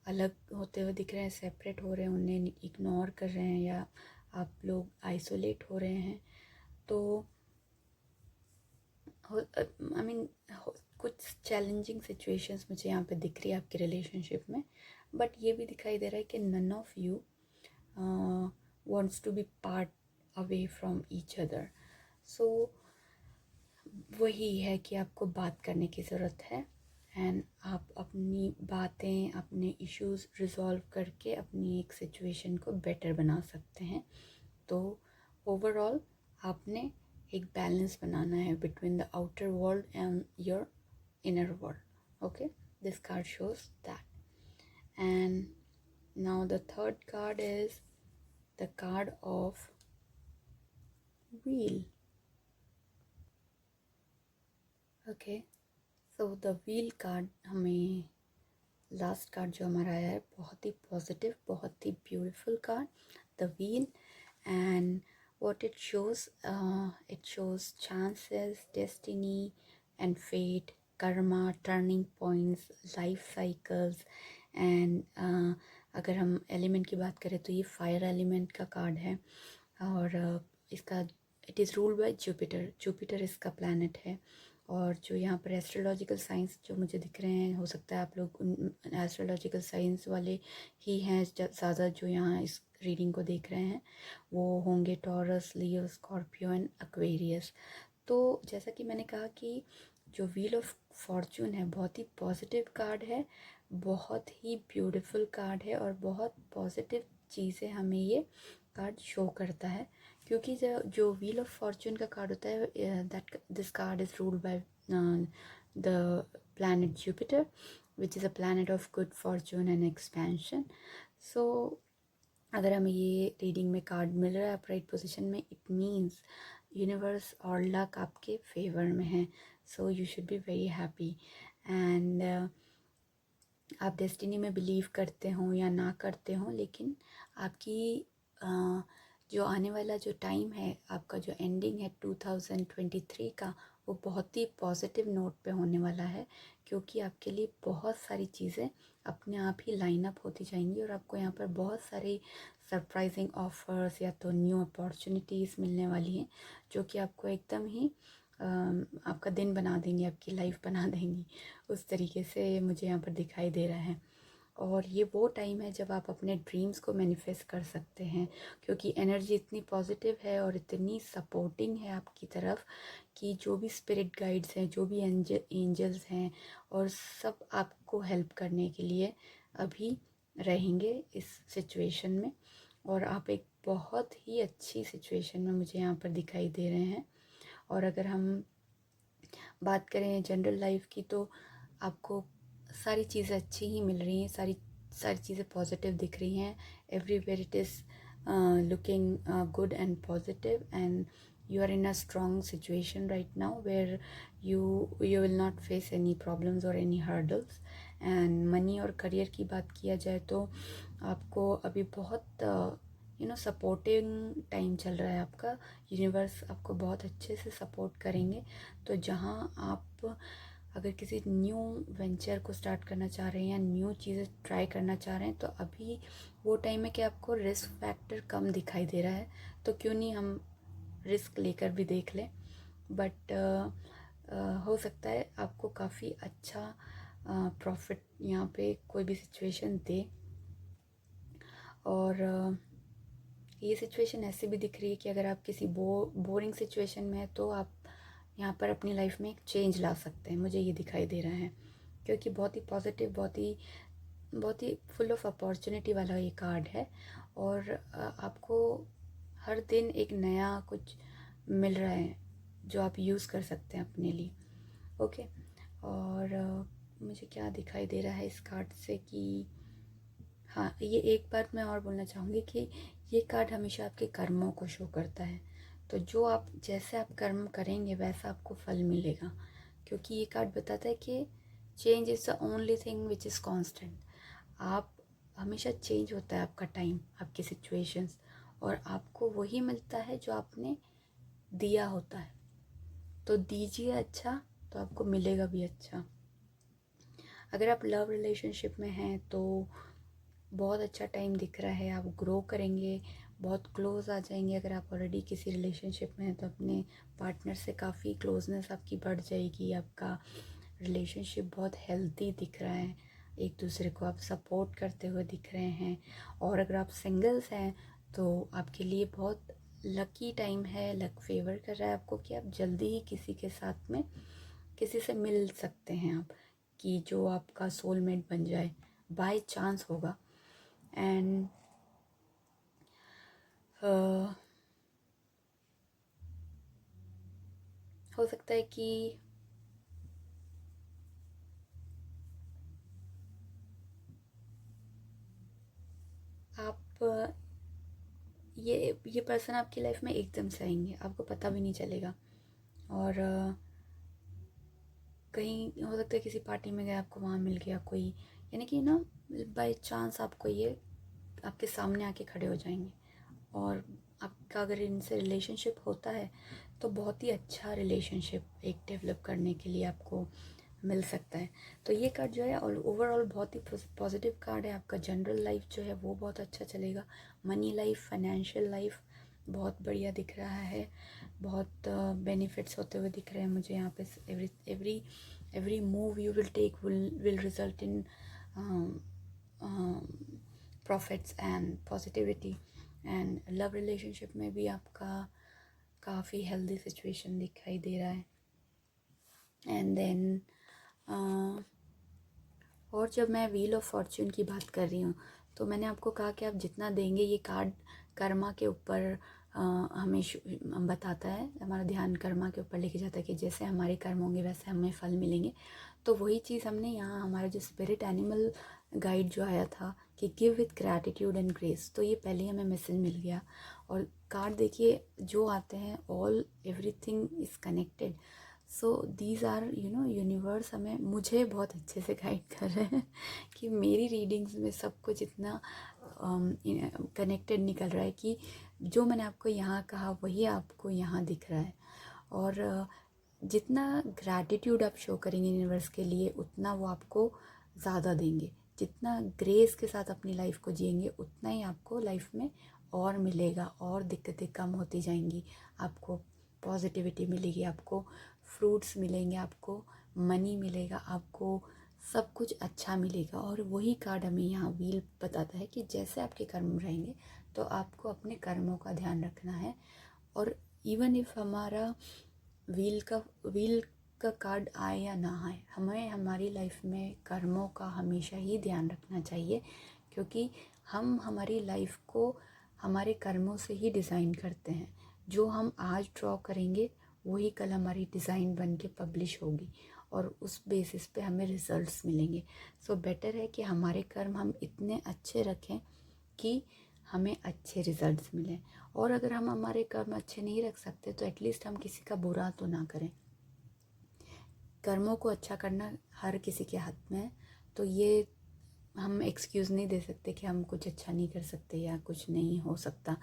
अलग होते हुए दिख रहे हैं, सेपरेट हो रहे हैं, उन्हें इग्नोर कर रहे हैं, या आप लोग आइसोलेट हो रहे हैं। तो आई मीन कुछ चैलेंजिंग सिचुएशंस मुझे यहाँ पे दिख रही है आपके रिलेशनशिप में। बट ये भी दिखाई दे रहा है कि none of you wants to be part away from each other. So वही है कि आपको बात करने की ज़रूरत है, एंड आप अपनी बातें, अपने इश्यूज रिजॉल्व करके अपनी एक सिचुएशन को बेटर बना सकते हैं। तो ओवरऑल आपने एक बैलेंस बनाना है between the outer world and your inner world. Okay, this card shows that. And now the third card is the card of wheel. Okay, so the wheel card हमें last card जो हमारा आया है, बहुत ही positive, बहुत ही beautiful card, the wheel. And what it shows chances, destiny and fate, karma, turning points, life cycles। and अगर हम एलिमेंट की बात करें तो ये फायर एलिमेंट का कार्ड है। और इसका it is ruled bye Jupiter इसका प्लैनेट है। और जो यहाँ पर एस्ट्रोलॉजिकल साइंस जो मुझे दिख रहे हैं, हो सकता है आप लोग एस्ट्रोलॉजिकल साइंस वाले ही हैं ज़्यादा जो यहाँ इस रीडिंग को देख रहे हैं, वो होंगे taurus, Leo, Scorpio and Aquarius. तो जैसा कि मैंने कहा कि जो व्हील ऑफ फॉर्चून है बहुत ही पॉजिटिव कार्ड है, बहुत ही ब्यूटीफुल कार्ड है, और बहुत पॉजिटिव चीज़ें हमें ये कार्ड शो करता है। क्योंकि जो व्हील ऑफ फॉर्चून का कार्ड होता है, that this card is ruled by the planet Jupiter, which is a planet of good fortune and expansion. So अगर हमें ये रीडिंग में कार्ड मिल रहा है अपराइट पोजीशन में, इट मीन्स यूनिवर्स और लक आपके फेवर में है। So you should be very happy. And आप डेस्टिनी में बिलीव करते हो या ना करते हो, लेकिन आपकी जो आने वाला जो टाइम है, आपका जो एंडिंग है 2023 का, वो बहुत ही पॉजिटिव नोट पे होने वाला है। क्योंकि आपके लिए बहुत सारी चीज़ें अपने आप ही लाइन अप होती जाएंगी और आपको यहाँ पर बहुत सारे सरप्राइजिंग ऑफर्स या तो न्यू अपॉर्चुनिटीज़ मिलने वाली हैं, जो कि आपको एकदम ही आपका दिन बना देंगी, आपकी लाइफ बना देंगी। उस तरीके से मुझे यहाँ पर दिखाई दे रहा है। और ये वो टाइम है जब आप अपने ड्रीम्स को मैनिफेस्ट कर सकते हैं, क्योंकि एनर्जी इतनी पॉजिटिव है और इतनी सपोर्टिंग है आपकी तरफ कि जो भी स्पिरिट गाइड्स हैं, जो भी एंजल्स हैं, और सब आपको हेल्प करने के लिए अभी रहेंगे इस सिचुएशन में। और आप एक बहुत ही अच्छी सिचुएशन में मुझे यहाँ पर दिखाई दे रहे हैं। और अगर हम बात करें जनरल लाइफ की, तो आपको सारी चीज़ें अच्छी ही मिल रही हैं, सारी चीज़ें पॉजिटिव दिख रही हैं। Everywhere it is looking good and positive, and you are in a strong situation right now where you will not face any problems or any hurdles. And money और करियर की बात किया जाए तो आपको अभी बहुत सपोर्टिंग टाइम चल रहा है आपका। यूनिवर्स आपको बहुत अच्छे से सपोर्ट करेंगे। तो जहाँ आप अगर किसी न्यू वेंचर को स्टार्ट करना चाह रहे हैं या न्यू चीज़ें ट्राई करना चाह रहे हैं तो अभी वो टाइम है कि आपको रिस्क फैक्टर कम दिखाई दे रहा है। तो क्यों नहीं हम रिस्क लेकर भी देख लें। बट हो सकता है आपको काफ़ी अच्छा प्रॉफिट यहाँ पे कोई भी सिचुएशन दे। और ये सिचुएशन ऐसे भी दिख रही है कि अगर आप किसी बोरिंग सिचुएशन में है तो आप यहाँ पर अपनी लाइफ में एक चेंज ला सकते हैं। मुझे ये दिखाई दे रहा है क्योंकि बहुत ही पॉजिटिव, बहुत ही फुल ऑफ अपॉर्चुनिटी वाला ये कार्ड है। और आपको हर दिन एक नया कुछ मिल रहा है जो आप यूज़ कर सकते हैं अपने लिए। ओके। और मुझे क्या दिखाई दे रहा है इस कार्ड से कि हाँ, ये एक बात मैं और बोलना चाहूँगी कि ये कार्ड हमेशा आपके कर्मों को शो करता है। तो जैसे आप कर्म करेंगे वैसा आपको फल मिलेगा। क्योंकि ये कार्ड बताता है कि change is the only thing which is constant. आप हमेशा चेंज होता है आपका टाइम, आपकी सिचुएशंस, और आपको वही मिलता है जो आपने दिया होता है। तो दीजिए अच्छा तो आपको मिलेगा भी अच्छा। अगर आप लव रिलेशनशिप में हैं तो बहुत अच्छा टाइम दिख रहा है। आप ग्रो करेंगे, बहुत क्लोज आ जाएंगे। अगर आप ऑलरेडी किसी रिलेशनशिप में हैं तो अपने पार्टनर से काफ़ी क्लोजनेस आपकी बढ़ जाएगी। आपका रिलेशनशिप बहुत हेल्दी दिख रहा है, एक दूसरे को आप सपोर्ट करते हुए दिख रहे हैं। और अगर आप सिंगल्स हैं तो आपके लिए बहुत लकी टाइम है, लक फेवर कर रहा है आपको कि आप जल्दी ही किसी के साथ में किसी से मिल सकते हैं आप, कि जो आपका सोलमेट बन जाए, बाय चांस होगा। एंड हो सकता है कि आप ये पर्सन आपकी लाइफ में एकदम से आएंगे, आपको पता भी नहीं चलेगा। और कहीं हो सकता है किसी पार्टी में गए, आपको वहाँ मिल गया कोई, यानी कि ना बाय चांस आपको ये आपके सामने आके खड़े हो जाएंगे। और आपका अगर इनसे रिलेशनशिप होता है तो बहुत ही अच्छा रिलेशनशिप एक डेवलप करने के लिए आपको मिल सकता है। तो ये कार्ड जो है ओवरऑल बहुत ही पॉजिटिव कार्ड है। आपका जनरल लाइफ जो है वो बहुत अच्छा चलेगा। मनी लाइफ, फाइनेंशियल लाइफ बहुत बढ़िया दिख रहा है। बहुत बेनिफिट्स होते हुए दिख रहे हैं मुझे यहाँ पे। Every move you will take will result in profits and positivity. And love relationship में भी आपका काफ़ी हेल्दी सिचुएशन दिखाई दे रहा है। एंड देन और जब मैं व्हील ऑफ फॉर्च्यून की बात कर रही हूँ तो मैंने आपको कहा कि आप जितना देंगे, ये कार्ड कर्मा के ऊपर हमें बताता है, हमारा ध्यान कर्मा के ऊपर लेके जाता है कि जैसे हमारे कर्म होंगे वैसे हमें फल मिलेंगे। तो वही चीज़ हमने यहाँ हमारा जो स्पिरिट एनिमल गाइड जो आया था कि give with gratitude and grace, तो ये पहले ही हमें मैसेज मिल गया। और कार्ड देखिए जो आते हैं, all everything is connected. So these are universe मुझे बहुत अच्छे से गाइड कर रहे हैं कि मेरी रीडिंग्स में सब कुछ इतना कनेक्टेड निकल रहा है कि जो मैंने आपको यहाँ कहा वही आपको यहाँ दिख रहा है। और जितना ग्रैटिट्यूड आप शो करेंगे यूनिवर्स के लिए उतना वो आपको ज़्यादा देंगे। जितना ग्रेस के साथ अपनी लाइफ को जिएंगे उतना ही आपको लाइफ में और मिलेगा, और दिक्कतें कम होती जाएंगी, आपको पॉजिटिविटी मिलेगी, आपको फ्रूट्स मिलेंगे, आपको मनी मिलेगा, आपको सब कुछ अच्छा मिलेगा। और वही कार्ड हमें यहाँ व्हील बताता है कि जैसे आपके कर्म रहेंगे तो आपको अपने कर्मों का ध्यान रखना है। और इवन इफ हमारा व्हील का कार्ड आए या ना आए, हमें हमारी लाइफ में कर्मों का हमेशा ही ध्यान रखना चाहिए, क्योंकि हम हमारी लाइफ को हमारे कर्मों से ही डिज़ाइन करते हैं। जो हम आज ड्रॉ करेंगे वही कल हमारी डिज़ाइन बन के पब्लिश होगी और उस बेसिस पे हमें रिजल्ट्स मिलेंगे। सो बेटर है कि हमारे कर्म हम इतने अच्छे रखें कि हमें अच्छे रिजल्ट्स मिलें। और अगर हम हमारे कर्म अच्छे नहीं रख सकते तो एटलीस्ट हम किसी का बुरा तो ना करें। कर्मों को अच्छा करना हर किसी के हाथ में है, तो ये हम एक्सक्यूज़ नहीं दे सकते कि हम कुछ अच्छा नहीं कर सकते या कुछ नहीं हो सकता।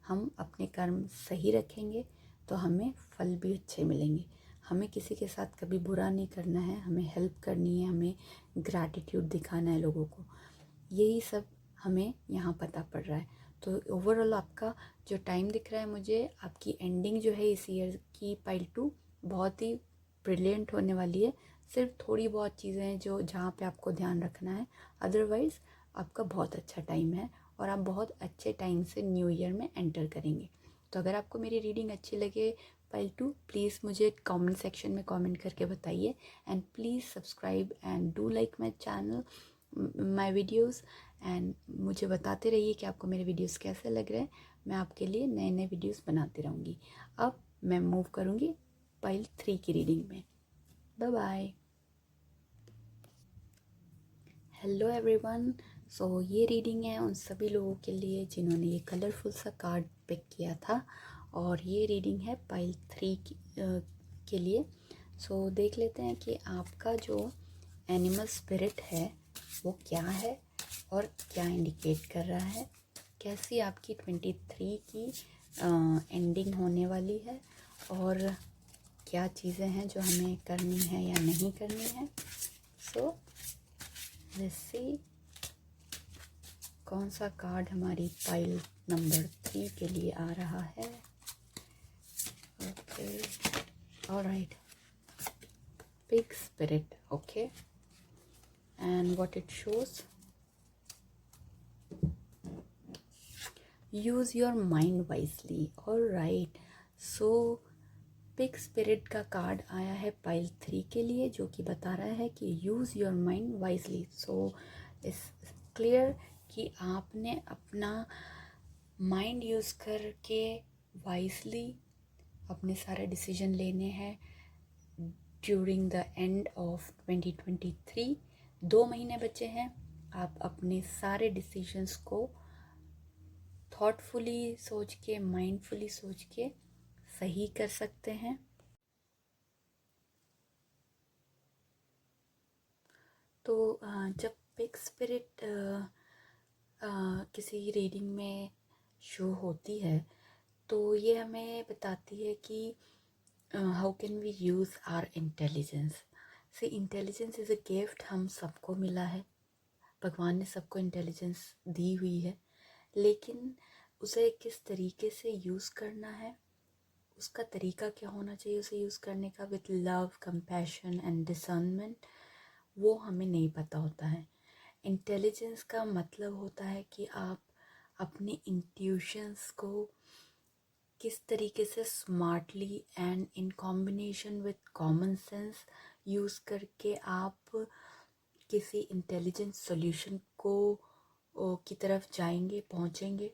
हम अपने कर्म सही रखेंगे तो हमें फल भी अच्छे मिलेंगे। हमें किसी के साथ कभी बुरा नहीं करना है, हमें हेल्प करनी है, हमें ग्रैटिट्यूड दिखाना है लोगों को। यही सब हमें यहाँ पता पड़ रहा है। तो ओवरऑल आपका जो टाइम दिख रहा है मुझे, आपकी एंडिंग जो है इस ईयर की पाइल 2 बहुत ही ब्रिलियंट होने वाली है। सिर्फ थोड़ी बहुत चीज़ें हैं जो जहाँ पे आपको ध्यान रखना है, अदरवाइज़ आपका बहुत अच्छा टाइम है और आप बहुत अच्छे टाइम से न्यू ईयर में एंटर करेंगे। तो अगर आपको मेरी रीडिंग अच्छी लगे पाइल 2, प्लीज़ मुझे कमेंट सेक्शन में कमेंट करके बताइए। And please subscribe and do like my channel, my videos. And मुझे बताते रहिए कि आपको मेरे वीडियोस कैसे लग रहे हैं। मैं आपके लिए नए नए वीडियोस बनाती रहूँगी। अब मैं मूव करूँगी पाइल 3 की रीडिंग में। Bye bye. Hello everyone. So ये रीडिंग है उन सभी लोगों के लिए जिन्होंने ये कलरफुल सा कार्ड पिक किया था, और ये रीडिंग है पाइल 3 के लिए। सो देख लेते हैं कि आपका जो एनिमल स्पिरिट है वो क्या है और क्या इंडिकेट कर रहा है, कैसी आपकी 23 की एंडिंग होने वाली है, और क्या चीज़ें हैं जो हमें करनी है या नहीं करनी है। सो लेट्स सी कौन सा कार्ड हमारी पाइल नंबर 3 के लिए आ रहा है। Okay, alright, pig spirit. Okay, and what it shows, use your mind wisely. Alright, so pig spirit का कार्ड आया है पाइल 3 के लिए, जो कि बता रहा है कि use your mind wisely. So it's clear कि आपने अपना माइंड यूज़ करके वाइजली अपने सारे डिसीजन लेने हैं ड्यूरिंग द एंड ऑफ 2023। 2 महीने बचे हैं, आप अपने सारे डिसीजंस को थॉटफुली सोच के, माइंडफुली सोच के सही कर सकते हैं। तो जब पिग स्पिरिट किसी रीडिंग में शो होती है तो ये हमें बताती है कि how can we use our intelligence. So intelligence is a gift, हम सबको मिला है, भगवान ने सबको इंटेलिजेंस दी हुई है, लेकिन उसे किस तरीके से यूज़ करना है, उसका तरीका क्या होना चाहिए उसे यूज़ करने का, with love, compassion and discernment, वो हमें नहीं पता होता है। इंटेलिजेंस का मतलब होता है कि आप अपने इंट्यूशंस को किस तरीके से smartly and in combination with common sense use करके आप किसी इंटेलिजेंट सॉल्यूशन को की तरफ जाएंगे, पहुंचेंगे।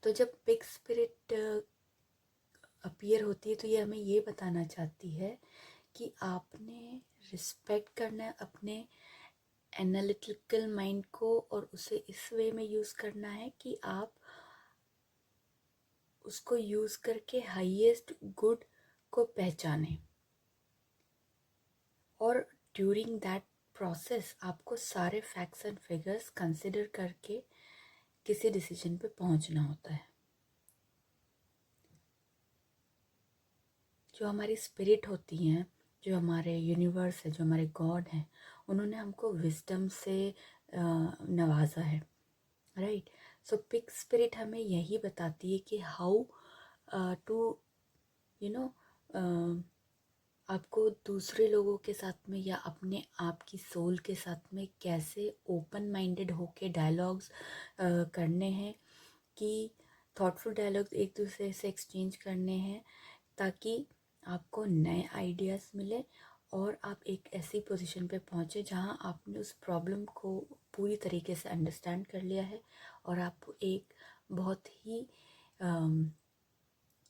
तो जब पिग स्पिरिट अपीयर होती है तो ये हमें ये बताना चाहती है कि आपने रिस्पेक्ट करना है अपने एनालिटिकल माइंड को, और उसे इस वे में यूज़ करना है कि आप उसको यूज़ करके हाईएस्ट गुड को पहचानें, और ड्यूरिंग दैट प्रोसेस आपको सारे फैक्ट्स एंड फिगर्स कंसिडर करके किसी डिसीजन पे पहुंचना होता है। जो हमारी स्पिरिट होती हैं, जो हमारे यूनिवर्स है, जो हमारे गॉड हैं, उन्होंने हमको विजडम से नवाजा है, राइट। सो पिग स्पिरिट हमें यही बताती है कि हाउ टू यू नो आपको दूसरे लोगों के साथ में या अपने आप की सोल के साथ में कैसे ओपन माइंडेड होके डायलॉग्स करने हैं, कि थॉटफुल डायलॉग्स एक दूसरे से एक्सचेंज करने हैं, ताकि आपको नए आइडियाज़ मिले और आप एक ऐसी पोजीशन पे पहुँचे जहाँ आपने उस प्रॉब्लम को पूरी तरीके से अंडरस्टैंड कर लिया है और आप एक बहुत ही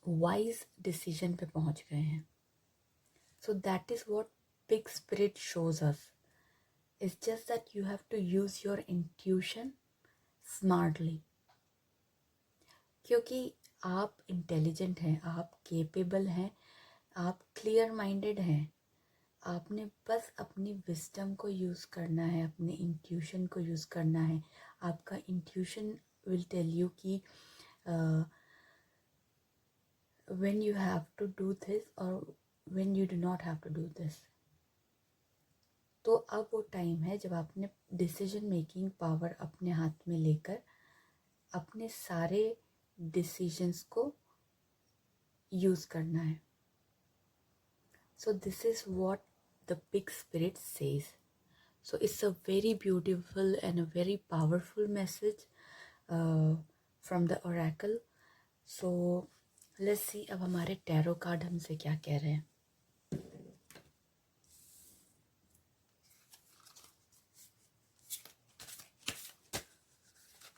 वाइज डिसीजन पे पहुँच गए हैं। So that is what Pig Spirit shows us. It's just that you have to use your intuition smartly. क्योंकि आप इंटेलिजेंट हैं, आप केपेबल हैं, आप क्लियर माइंडेड हैं। आपने बस अपनी विजडम को यूज़ करना है, अपने इंट्यूशन को यूज़ करना है। आपका इंट्यूशन विल टेल यू कि when you have to do this or when you do not have to do this। तो अब वो टाइम है जब आपने डिसीजन मेकिंग पावर अपने हाथ में लेकर अपने सारे डिसीजंस को यूज़ करना है। So this is what the big spirit says. So it's a very beautiful and a very powerful message from the Oracle. So let's see अब हमारे टैरो कार्ड हमसे क्या कह रहे हैं।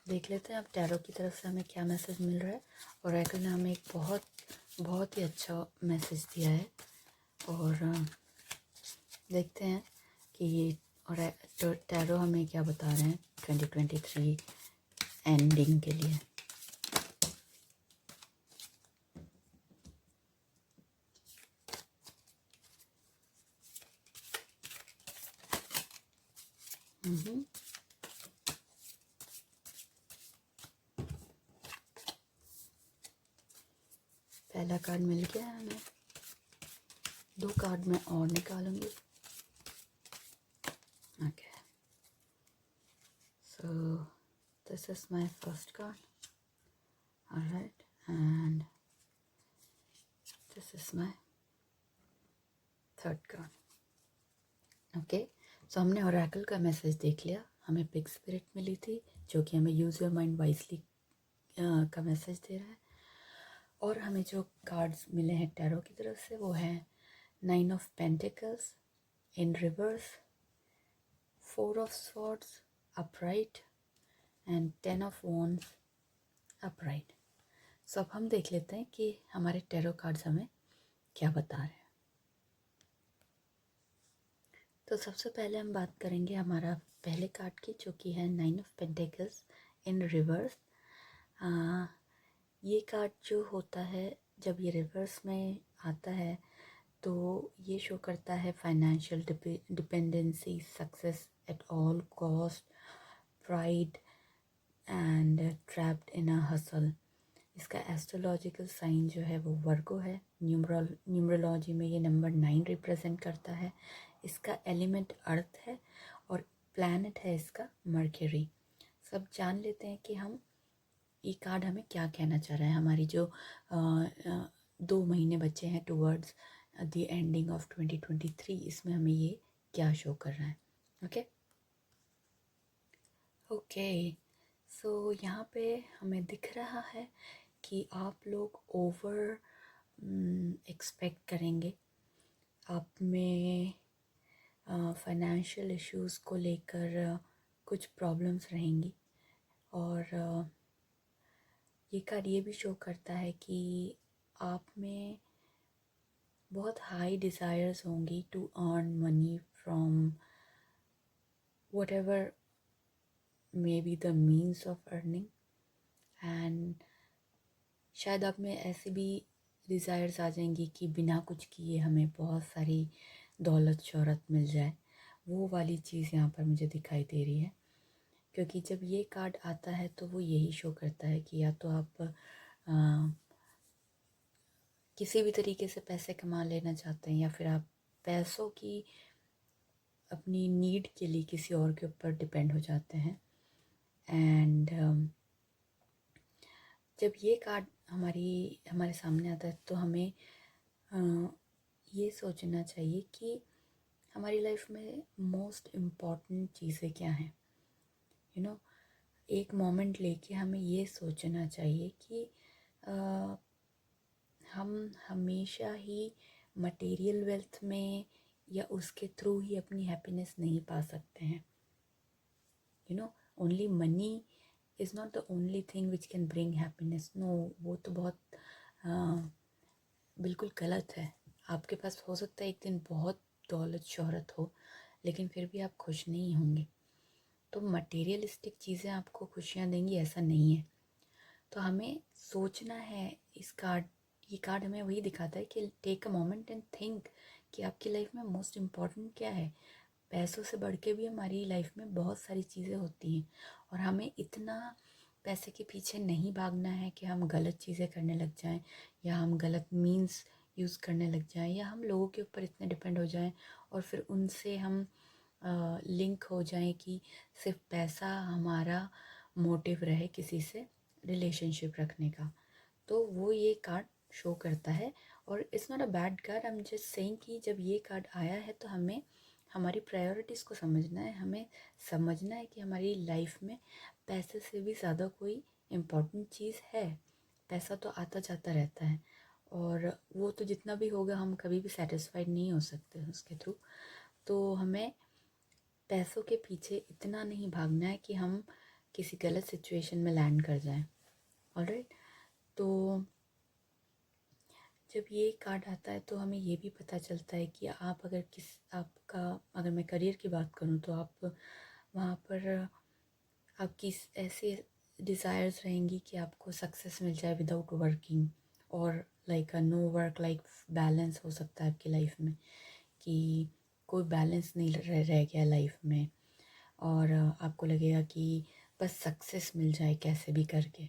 देख लेते हैं अब टैरो की तरफ से हमें क्या मैसेज मिल रहा है। ओरेकल ने हमें एक बहुत ही अच्छा मैसेज दिया है और देखते हैं कि ये और टैरो हमें क्या बता रहे हैं 2023 एंडिंग के लिए। पहला कार्ड मिल गया है हमें, 2 कार्ड मैं और निकालूंगी। Okay, so this is my first card, alright, and this is my third card. Okay, so हमने ओरेकल का मैसेज देख लिया, हमें बिग स्पिरिट मिली थी जो कि हमें यूज़ योर माइंड वाइजली का मैसेज दे रहा है। और हमें जो कार्ड्स मिले हैं टैरो की तरफ से वो हैं 9 of pentacles in reverse, 4 of swords upright and 10 of wands upright. So अब हम देख लेते हैं कि हमारे टैरो कार्ड्स हमें क्या बता रहे हैं। तो सबसे पहले हम बात करेंगे हमारा पहले कार्ड की जो कि है 9 ऑफ पेंटिकल्स इन रिवर्स। ये कार्ड जो होता है जब ये रिवर्स में आता है तो ये शो करता है financial dependency, success at all cost, pride and trapped in a hustle. इसका एस्ट्रोलॉजिकल साइन जो है वो वर्गो है। न्यूमरोलॉजी में ये नंबर 9 रिप्रेजेंट करता है। इसका एलिमेंट अर्थ है और प्लैनेट है इसका मर्क्यूरी। सब जान लेते हैं कि हम ये कार्ड हमें क्या कहना चाह रहा है। हमारी जो 2 महीने बचे हैं टुवर्ड्स द एंडिंग ऑफ 2023, इसमें हमें ये क्या शो कर रहा है। ओके, सो यहाँ पे हमें दिख रहा है कि आप लोग ओवर एक्सपेक्ट करेंगे। आप में फाइनेंशियल इश्यूज़ को लेकर कुछ प्रॉब्लम्स रहेंगी और ये कार्ड ये भी शो करता है कि आप में बहुत हाई डिज़ायर्स होंगी to earn money from whatever may be the means of earning, and शायद आप में ऐसे भी डिज़ायर्स आ जाएंगी कि बिना कुछ किए हमें बहुत सारी दौलत शोहरत मिल जाए। वो वाली चीज़ यहाँ पर मुझे दिखाई दे रही है, क्योंकि जब ये कार्ड आता है तो वो यही शो करता है कि या तो आप किसी भी तरीके से पैसे कमा लेना चाहते हैं या फिर आप पैसों की अपनी नीड के लिए किसी और के ऊपर डिपेंड हो जाते हैं। एंड जब ये कार्ड हमारे सामने आता है तो हमें ये सोचना चाहिए कि हमारी लाइफ में मोस्ट इम्पॉर्टेंट चीज़ें क्या हैं। एक मोमेंट लेके हमें ये सोचना चाहिए कि हम हमेशा ही मटेरियल वेल्थ में या उसके थ्रू ही अपनी हैप्पीनेस नहीं पा सकते हैं। Only money is not the only thing which can bring happiness. No, वो तो बहुत बिल्कुल गलत है। आपके पास हो सकता है एक दिन बहुत दौलत शोहरत हो, लेकिन फिर भी आप खुश नहीं होंगे। तो मटेरियलिस्टिक चीज़ें आपको खुशियाँ देंगी ऐसा नहीं है। तो हमें सोचना है। ये कार्ड हमें वही दिखाता है कि take a moment and think कि आपकी लाइफ में मोस्ट इम्पॉर्टेंट क्या है। पैसों से बढ़ के भी हमारी लाइफ में बहुत सारी चीज़ें होती हैं, और हमें इतना पैसे के पीछे नहीं भागना है कि हम गलत चीज़ें करने लग जाएं, या हम गलत मीन्स यूज़ करने लग जाएं, या हम लोगों के ऊपर इतने डिपेंड हो जाएं और फिर उनसे हम लिंक हो जाएं कि सिर्फ पैसा हमारा मोटिव रहे किसी से रिलेशनशिप रखने का। तो वो ये कार्ड शो करता है। और it's not a bad card, I am just saying कि जब ये कार्ड आया है तो हमें हमारी प्रायोरिटीज़ को समझना है। हमें समझना है कि हमारी लाइफ में पैसे से भी ज़्यादा कोई इम्पोर्टेंट चीज़ है। पैसा तो आता जाता रहता है, और वो तो जितना भी होगा हम कभी भी सेटिस्फाइड नहीं हो सकते उसके थ्रू। तो हमें पैसों के पीछे इतना नहीं भागना है कि हम किसी गलत सिचुएशन में लैंड कर जाएं। ऑलराइट, तो जब ये कार्ड आता है तो हमें ये भी पता चलता है कि आप अगर मैं करियर की बात करूँ तो आप वहाँ पर आपकी ऐसे डिज़ायर्स रहेंगी कि आपको सक्सेस मिल जाए विदाउट वर्किंग, और like no work life balance हो सकता है आपकी लाइफ में, कि कोई बैलेंस नहीं रह गया लाइफ में, और आपको लगेगा कि बस सक्सेस मिल जाए कैसे भी करके,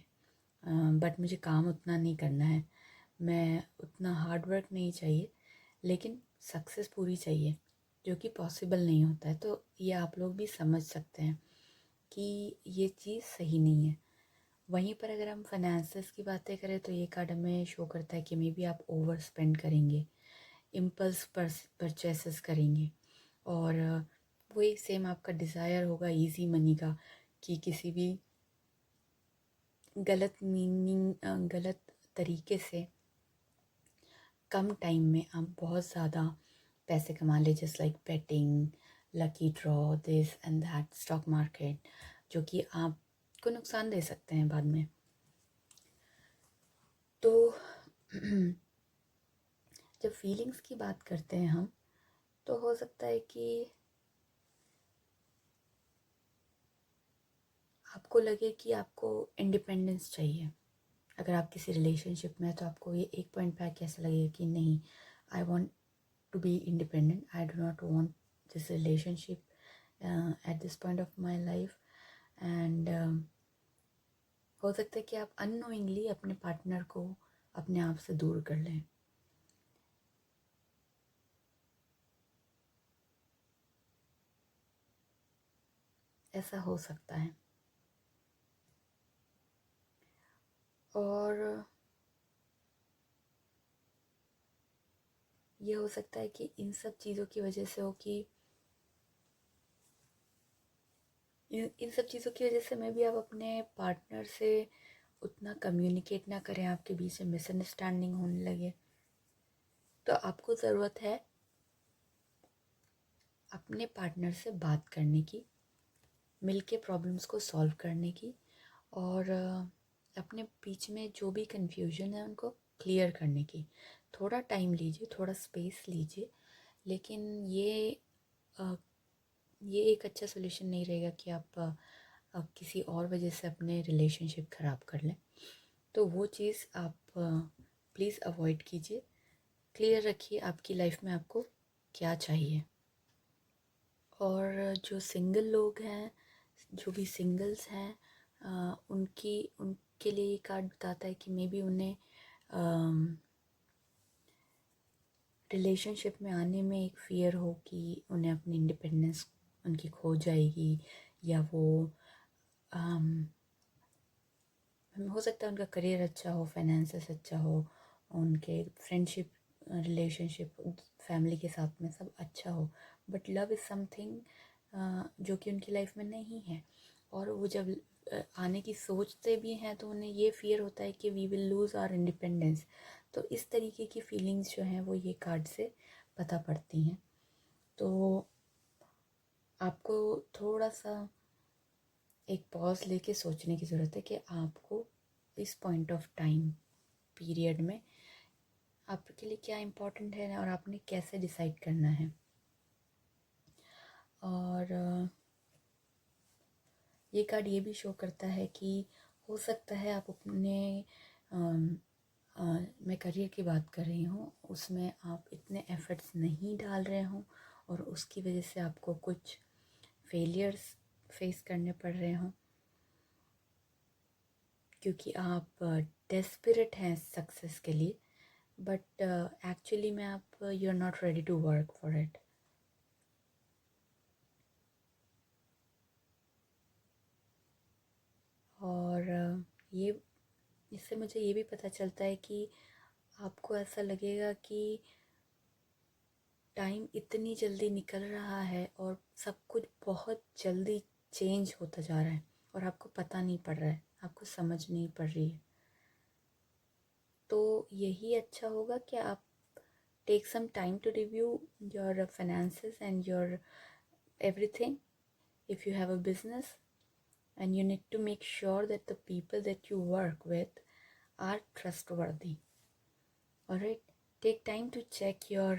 बट मुझे काम उतना नहीं करना है, मैं उतना हार्ड वर्क नहीं चाहिए, लेकिन सक्सेस पूरी चाहिए, जो कि पॉसिबल नहीं होता है। तो ये आप लोग भी समझ सकते हैं कि ये चीज़ सही नहीं है। वहीं पर अगर हम फाइनेंसेस की बातें करें तो ये कार्ड हमें शो करता है कि मे बी आप ओवर स्पेंड करेंगे, इम्पल्स परचेसेस करेंगे, और वही सेम आपका डिज़ायर होगा इजी मनी का, कि किसी भी गलत तरीके से कम टाइम में आप बहुत ज़्यादा पैसे कमा ले, just like betting, lucky draw, this and that, stock market, जो कि आपको नुकसान दे सकते हैं बाद में। तो जब फीलिंग्स की बात करते हैं हम, तो हो सकता है कि आपको लगे कि आपको इंडिपेंडेंस चाहिए। अगर आप किसी रिलेशनशिप में हैं तो आपको ये एक पॉइंट पे आके ऐसा लगेगा कि नहीं, I want to be independent, I do not want this relationship at this point of my life. And हो सकता है कि आप अननोइंगली अपने पार्टनर को अपने आप से दूर कर लें। ऐसा हो सकता है। और ये हो सकता है कि इन सब चीज़ों की वजह से हो कि इन सब चीज़ों की वजह से मैं भी आप अपने पार्टनर से उतना कम्युनिकेट ना करें, आपके बीच में मिसअंडरस्टैंडिंग होने लगे। तो आपको ज़रूरत है अपने पार्टनर से बात करने की, मिलके प्रॉब्लम्स को सॉल्व करने की, और अपने बीच में जो भी कन्फ्यूजन है उनको क्लियर करने की। थोड़ा टाइम लीजिए, थोड़ा स्पेस लीजिए, लेकिन अ, ये एक अच्छा सोल्यूशन नहीं रहेगा कि आप किसी और वजह से अपने रिलेशनशिप ख़राब कर लें। तो वो चीज़ आप प्लीज़ अवॉइड कीजिए। क्लियर रखिए आपकी लाइफ में आपको क्या चाहिए। और जो सिंगल लोग हैं, जो भी सिंगल्स हैं, उनके लिए ये कार्ड बताता है कि मे बी उन्हें रिलेशनशिप में आने में एक फ़ियर हो कि उन्हें अपनी इंडिपेंडेंस उनकी खो जाएगी, या वो हो सकता है उनका करियर अच्छा हो, फाइनेंसेस अच्छा हो, उनके फ्रेंडशिप रिलेशनशिप फैमिली के साथ में सब अच्छा हो, बट लव इज़ समथिंग जो कि उनकी लाइफ में नहीं है। और वो जब आने की सोचते भी हैं तो उन्हें ये फियर होता है कि we will lose our independence. तो इस तरीके की फीलिंग्स जो हैं वो ये कार्ड से पता पड़ती हैं। तो आपको थोड़ा सा एक पॉज लेके सोचने की ज़रूरत है कि आपको इस पॉइंट ऑफ टाइम पीरियड में आपके लिए क्या इम्पोर्टेंट है और आपने कैसे डिसाइड करना है। और ये कार्ड ये भी शो करता है कि हो सकता है आप अपने मैं करियर की बात कर रही हूँ, उसमें आप इतने एफर्ट्स नहीं डाल रहे हों और उसकी वजह से आपको कुछ फेलियर्स फेस करने पड़ रहे हों क्योंकि आप डेस्परेट हैं सक्सेस के लिए, बट एक्चुअली में आप you are not ready to work for it. और ये इससे मुझे ये भी पता चलता है कि आपको ऐसा लगेगा कि टाइम इतनी जल्दी निकल रहा है और सब कुछ बहुत जल्दी चेंज होता जा रहा है और आपको पता नहीं पड़ रहा है, आपको समझ नहीं पड़ रही है। तो यही अच्छा होगा कि आप take some time to review your finances and your everything. If you have a business, and you need to make sure that the people that you work with are trustworthy. Alright, take time to check your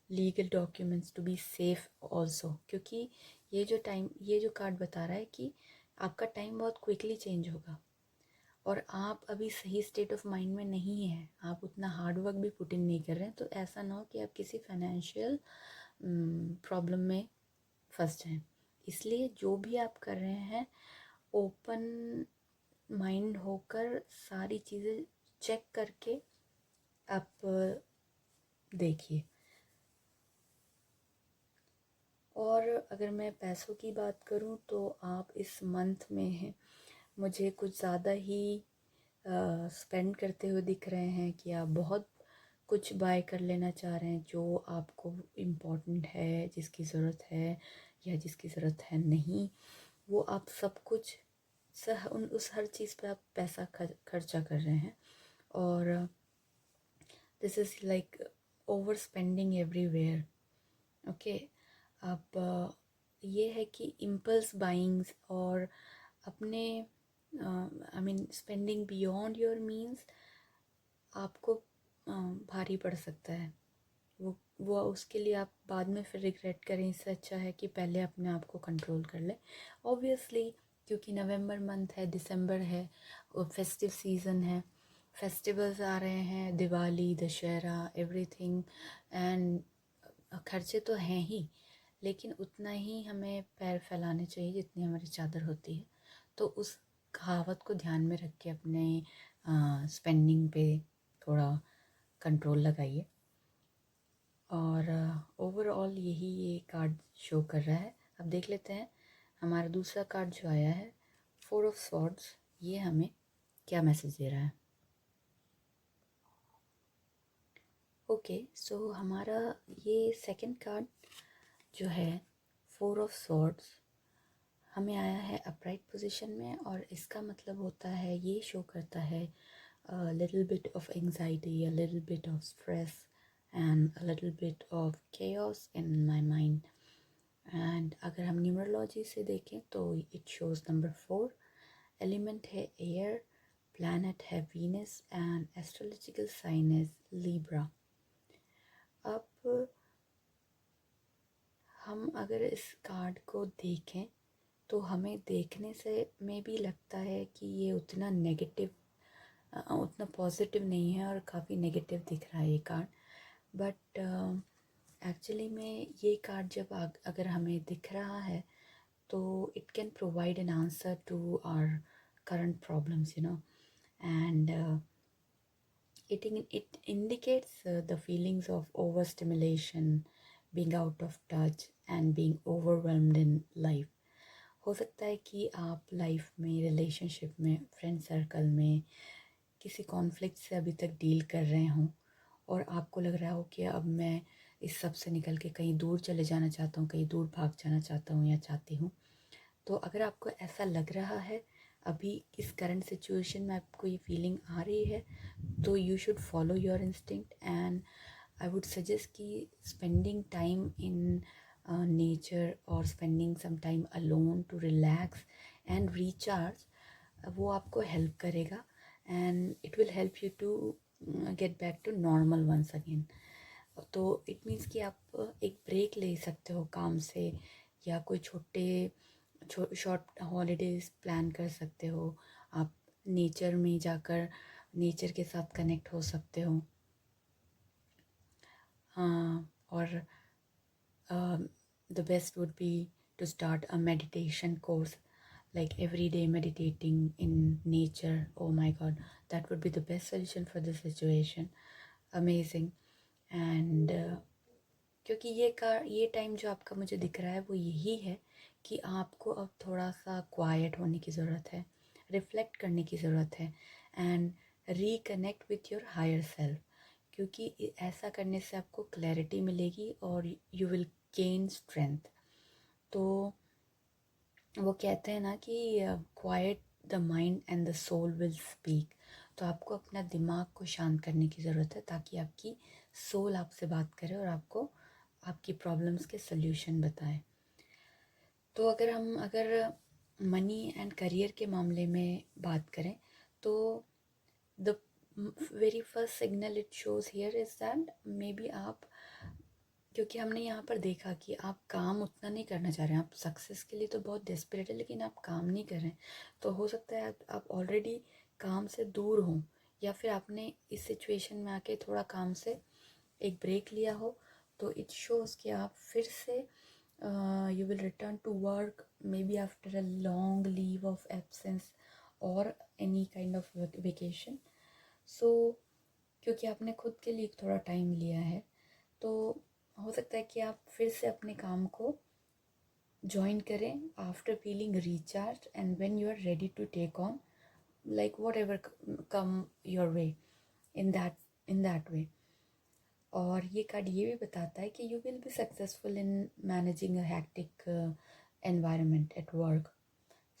legal documents to be safe also, क्योंकि ये जो card बता रहा है कि आपका time बहुत quickly change होगा और आप अभी सही स्टेट ऑफ माइंड में नहीं है, आप उतना हार्ड वर्क भी पुट इन नहीं कर रहे हैं, तो ऐसा ना हो कि आप किसी फाइनेंशियल प्रॉब्लम में फंस जाएं। इसलिए जो भी आप कर रहे हैं ओपन माइंड होकर सारी चीज़ें चेक करके आप देखिए। और अगर मैं पैसों की बात करूं तो आप इस मंथ में मुझे कुछ ज़्यादा ही स्पेंड करते हुए दिख रहे हैं कि आप बहुत कुछ बाय कर लेना चाह रहे हैं जो आपको इम्पोर्टेंट है, जिसकी ज़रूरत है या जिसकी ज़रूरत है नहीं, वो आप सब कुछ उस हर चीज़ पे आप पैसा खर्चा कर रहे हैं। और this is like over spending everywhere. Okay, अब ये है कि इम्पल्स बाइंग्स और अपने I mean spending beyond your means आपको भारी पड़ सकता है। वो उसके लिए आप बाद में फिर रिग्रेट करें, इससे अच्छा है कि पहले अपने आप को कंट्रोल कर ले। ऑब्वियसली क्योंकि नवंबर मंथ है, दिसंबर है, फेस्टिव सीज़न है, फेस्टिवल्स आ रहे हैं, दिवाली, दशहरा, एवरीथिंग, एंड खर्चे तो हैं ही, लेकिन उतना ही हमें पैर फैलाने चाहिए जितनी हमारी चादर होती है। तो उस कहावत को ध्यान में रख के अपने स्पेंडिंग पे थोड़ा कंट्रोल लगाइए। और ओवरऑल यही ये कार्ड शो कर रहा है। अब देख लेते हैं हमारा दूसरा कार्ड जो आया है, 4 ऑफ स्वॉर्ड्स, ये हमें क्या मैसेज दे रहा है। ओके, सो हमारा ये सेकंड कार्ड जो है 4 ऑफ स्वॉर्ड्स हमें आया है अपराइट पोजीशन में, और इसका मतलब होता है, ये शो करता है little bit of anxiety, a little bit of stress and a little bit of chaos in my mind. And अगर हम न्यूमरोलॉजी से देखें तो it shows number 4, एलिमेंट है एयर, planet है Venus, and astrological sign is Libra. अब हम अगर इस कार्ड को देखें तो हमें देखने से में भी लगता है कि ये उतना नेगेटिव, उतना पॉजिटिव नहीं है और काफ़ी नेगेटिव दिख रहा है ये कार्ड। बट एक्चुअली में ये कार्ड जब अगर हमें दिख रहा है तो it can provide an answer to our current problems, and it indicates the feelings of overstimulation, being out of touch and being overwhelmed in life. हो सकता है कि आप लाइफ में, रिलेशनशिप में, फ्रेंड सर्कल में किसी कॉन्फ्लिक्ट से अभी तक डील कर रहे हों और आपको लग रहा हो कि अब मैं इस सब से निकल के कहीं दूर चले जाना चाहता हूँ, कहीं दूर भाग जाना चाहता हूँ या चाहती हूँ। तो अगर आपको ऐसा लग रहा है, अभी इस करंट सिचुएशन में आपको ये फीलिंग आ रही है, तो you should follow your instinct, and I would suggest कि स्पेंडिंग टाइम इन नेचर और spending some time alone to relax and recharge, वो आपको हेल्प करेगा, and it will help you to get back to normal once again. तो it means कि आप एक break ले सकते हो काम से, या कोई शॉर्ट हॉलीडेज़ प्लान कर सकते हो, आप नेचर में जाकर नेचर के साथ कनेक्ट हो सकते हो। और the best would be to start a meditation course, like every day meditating in nature. Oh my god, that would be the best solution for the situation. Amazing. And क्योंकि ये time जो आपका मुझे दिख रहा है वो यही है कि आपको अब थोड़ा सा क्वाइट होने की ज़रूरत है, रिफ्लेक्ट करने की ज़रूरत है, and reconnect with your higher self, क्योंकि ऐसा करने से आपको क्लैरिटी मिलेगी और यू विल गेन स्ट्रेंथ। तो वो कहते हैं ना कि quiet the mind and the soul will speak. तो आपको अपना दिमाग को शांत करने की ज़रूरत है ताकि आपकी सोल आपसे बात करे और आपको आपकी प्रॉब्लम्स के सल्यूशन बताए। तो अगर मनी एंड करियर के मामले में बात करें तो the very first signal it shows here is that may be आप, क्योंकि हमने यहाँ पर देखा कि आप काम उतना नहीं करना चाह रहे हैं, आप सक्सेस के लिए तो बहुत डेस्परेट है लेकिन आप काम नहीं कर रहे हैं। तो हो सकता है आप ऑलरेडी काम से दूर हों, या फिर आपने इस सिचुएशन में आके थोड़ा काम से एक ब्रेक लिया हो। तो इट शोज़ कि आप फिर से you will return to work maybe after a long leave of absence और any kind of vacation. So क्योंकि आपने खुद के लिए थोड़ा टाइम लिया है, तो हो सकता है कि आप फिर से अपने काम को ज्वाइन करें after feeling recharge and when you are ready to take on like whatever come your way in that way. और ये कार्ड ये भी बताता है कि you will be successful in managing a hectic environment at work,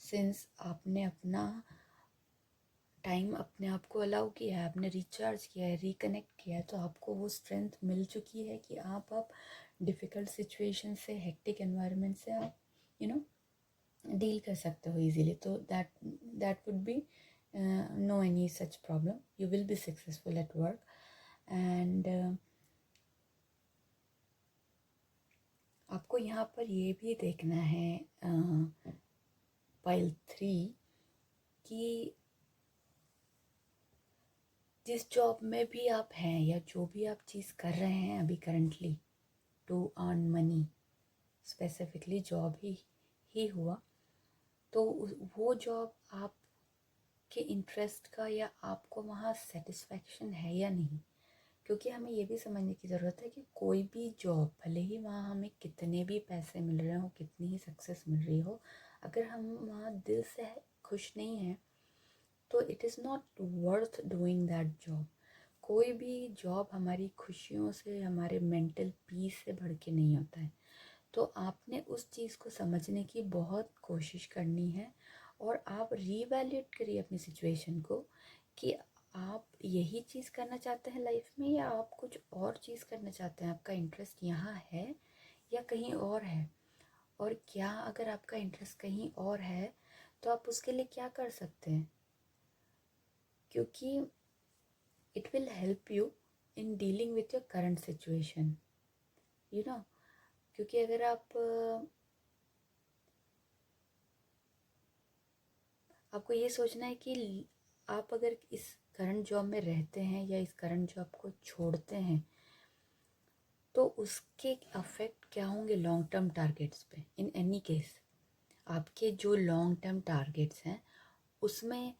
since आपने अपना time अपने आप को अलाउ किया है, आपने रिचार्ज किया है, रिकनेक्ट किया है, तो आपको वो स्ट्रेंथ मिल चुकी है कि आप डिफ़िकल्ट सिचुएशन से, हेक्टिक एनवायरनमेंट से आप डील कर सकते हो इजीली। तो that would be no any such problem, you will be successful at work. And आपको यहाँ पर ये भी देखना है पाइल 3 कि जिस जॉब में भी आप हैं या जो भी आप चीज़ कर रहे हैं अभी currently to earn money, specifically job ही हुआ, तो वो जॉब आपके इंटरेस्ट का या आपको वहाँ सेटिस्फैक्शन है या नहीं। क्योंकि हमें ये भी समझने की ज़रूरत है कि कोई भी जॉब, भले ही वहाँ हमें कितने भी पैसे मिल रहे हो, कितनी ही सक्सेस मिल रही हो, अगर हम वहाँ दिल से खुश नहीं हैं तो it is not worth doing that job. कोई भी जॉब हमारी खुशियों से, हमारे मेंटल पीस से बढ़ के नहीं होता है। तो आपने उस चीज़ को समझने की बहुत कोशिश करनी है और आप रीवैल्यूएट करिए अपनी सिचुएशन को कि आप यही चीज़ करना चाहते हैं लाइफ में या आप कुछ और चीज़ करना चाहते हैं। आपका इंटरेस्ट यहाँ है या कहीं और है, और क्या अगर आपका इंटरेस्ट कहीं और है तो आप उसके लिए क्या कर सकते हैं, क्योंकि it will help you in dealing with your current situation, you know। क्योंकि अगर आपको ये सोचना है कि आप अगर इस करंट जॉब में रहते हैं या इस करंट जॉब को छोड़ते हैं तो उसके अफेक्ट क्या होंगे लॉन्ग टर्म टारगेट्स पे। इन एनी केस आपके जो लॉन्ग टर्म टारगेट्स हैं उसमें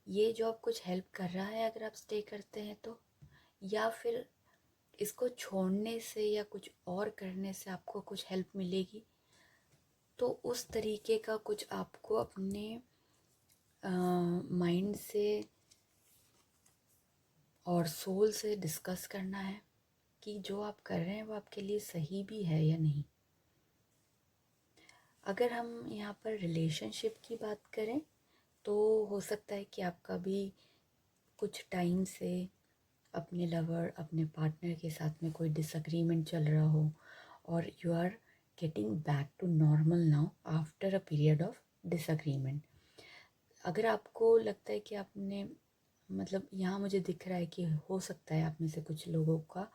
ये जॉब कुछ हेल्प कर रहा है अगर आप स्टे करते हैं तो, या फिर इसको छोड़ने से या कुछ और करने से आपको कुछ हेल्प मिलेगी। तो उस तरीके का कुछ आपको अपने माइंड से और सोल से डिस्कस करना है कि जो आप कर रहे हैं वो आपके लिए सही भी है या नहीं। अगर हम यहाँ पर रिलेशनशिप की बात करें तो हो सकता है कि आपका भी कुछ टाइम से अपने लवर, अपने पार्टनर के साथ में कोई डिसएग्रीमेंट चल रहा हो और you are getting back to normal now after a period of disagreement. अगर आपको लगता है कि आपने, मतलब यहाँ मुझे दिख रहा है कि हो सकता है आप में से कुछ लोगों का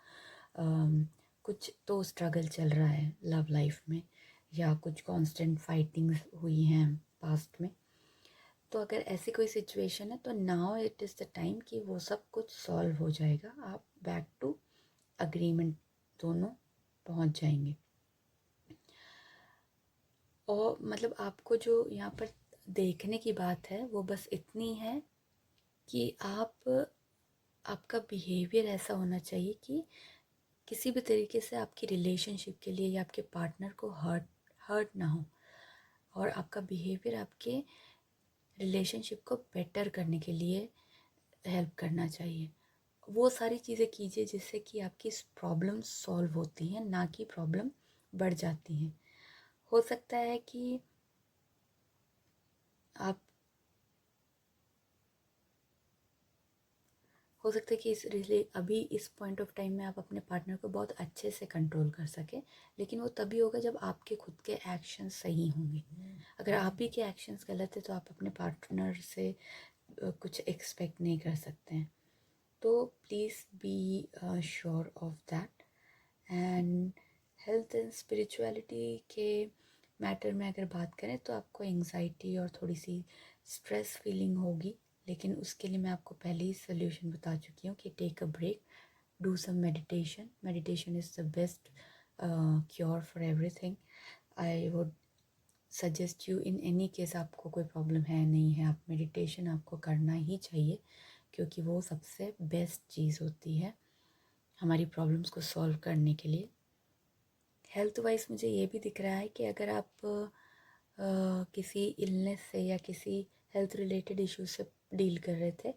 कुछ तो स्ट्रगल चल रहा है लव लाइफ में, या कुछ कांस्टेंट फाइटिंग्स हुई हैं पास्ट में। तो अगर ऐसी कोई सिचुएशन है तो now it is the time कि वो सब कुछ सॉल्व हो जाएगा, आप बैक टू अग्रीमेंट दोनों पहुंच जाएंगे। और मतलब आपको जो यहाँ पर देखने की बात है वो बस इतनी है कि आपका बिहेवियर ऐसा होना चाहिए कि किसी भी तरीके से आपकी रिलेशनशिप के लिए या आपके पार्टनर को हर्ट ना हो, और आपका बिहेवियर आपके रिलेशनशिप को बेटर करने के लिए हेल्प करना चाहिए। वो सारी चीज़ें कीजिए जिससे कि आपकी प्रॉब्लम सॉल्व होती हैं, ना कि प्रॉब्लम बढ़ जाती हैं। हो सकता है कि आप हो सकता है कि अभी इस पॉइंट ऑफ टाइम में आप अपने पार्टनर को बहुत अच्छे से कंट्रोल कर सकें, लेकिन वो तभी होगा जब आपके खुद के एक्शंस सही होंगे। अगर आप ही के एक्शंस गलत है तो आप अपने पार्टनर से कुछ एक्सपेक्ट नहीं कर सकते हैं। तो please be sure of that. And health and spirituality के मैटर में अगर बात करें तो आपको एंजाइटी और थोड़ी सी स्ट्रेस फीलिंग होगी, लेकिन उसके लिए मैं आपको पहले ही सोल्यूशन बता चुकी हूँ कि take a break, do some meditation. Meditation is the best cure for everything. I would suggest you in any case, आपको कोई प्रॉब्लम है नहीं है, आप मेडिटेशन आपको करना ही चाहिए, क्योंकि वो सबसे बेस्ट चीज़ होती है हमारी प्रॉब्लम्स को सॉल्व करने के लिए। हेल्थ वाइज मुझे ये भी दिख रहा है कि अगर आप किसी इलनेस से या किसी हेल्थ रिलेटेड इश्यू से डील कर रहे थे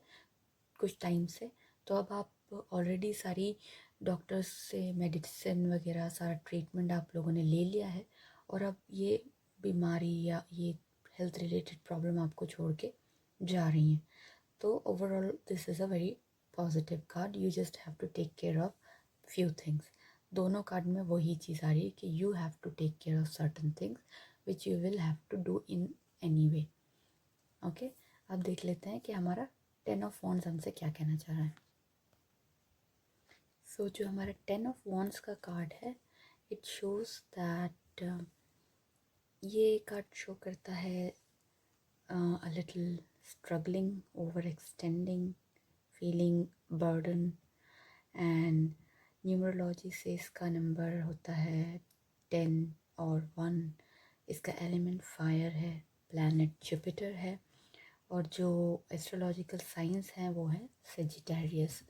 कुछ टाइम से, तो अब आप ऑलरेडी सारी डॉक्टर्स से मेडिसिन वगैरह सारा ट्रीटमेंट आप लोगों ने ले लिया है, और अब ये बीमारी या ये हेल्थ रिलेटेड प्रॉब्लम आपको छोड़ के जा रही हैं। तो overall this is a very positive card. You just have to take care of few things. दोनों कार्ड में वही चीज़ आ रही है कि you have to take care of certain things which you will have to do in any way. Okay, अब देख लेते हैं कि हमारा 10 ऑफ वॉन्ड्स हमसे क्या कहना चाह रहा है। सो जो हमारा 10 ऑफ वॉन्ड्स का कार्ड है, इट शोज़ दैट ये कार्ड शो करता है a little struggling, overextending, feeling burden, and numerology से इसका नंबर होता है 10 और 1। इसका एलिमेंट फायर है, प्लैनेट जुपिटर है, और जो एस्ट्रोलॉजिकल साइंस है वो है सेजिटेरियस।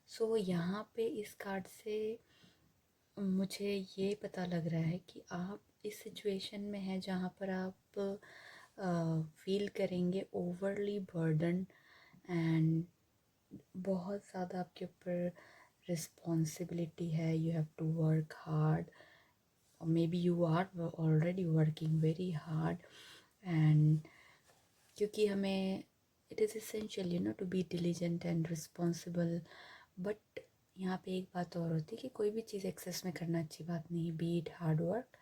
सो यहाँ पे इस कार्ड से मुझे ये पता लग रहा है कि आप इस सिचुएशन में हैं जहाँ पर आप फील करेंगे ओवरली बर्डन, एंड बहुत ज़्यादा आपके ऊपर रिस्पॉन्सिबिलिटी है। You have to work hard, और maybe you are already working very hard, and क्योंकि हमें it is essential you know to be diligent and responsible. But यहाँ पे एक बात और होती है कि कोई भी चीज़ एक्सेस में करना अच्छी बात नहीं है, B it hard work,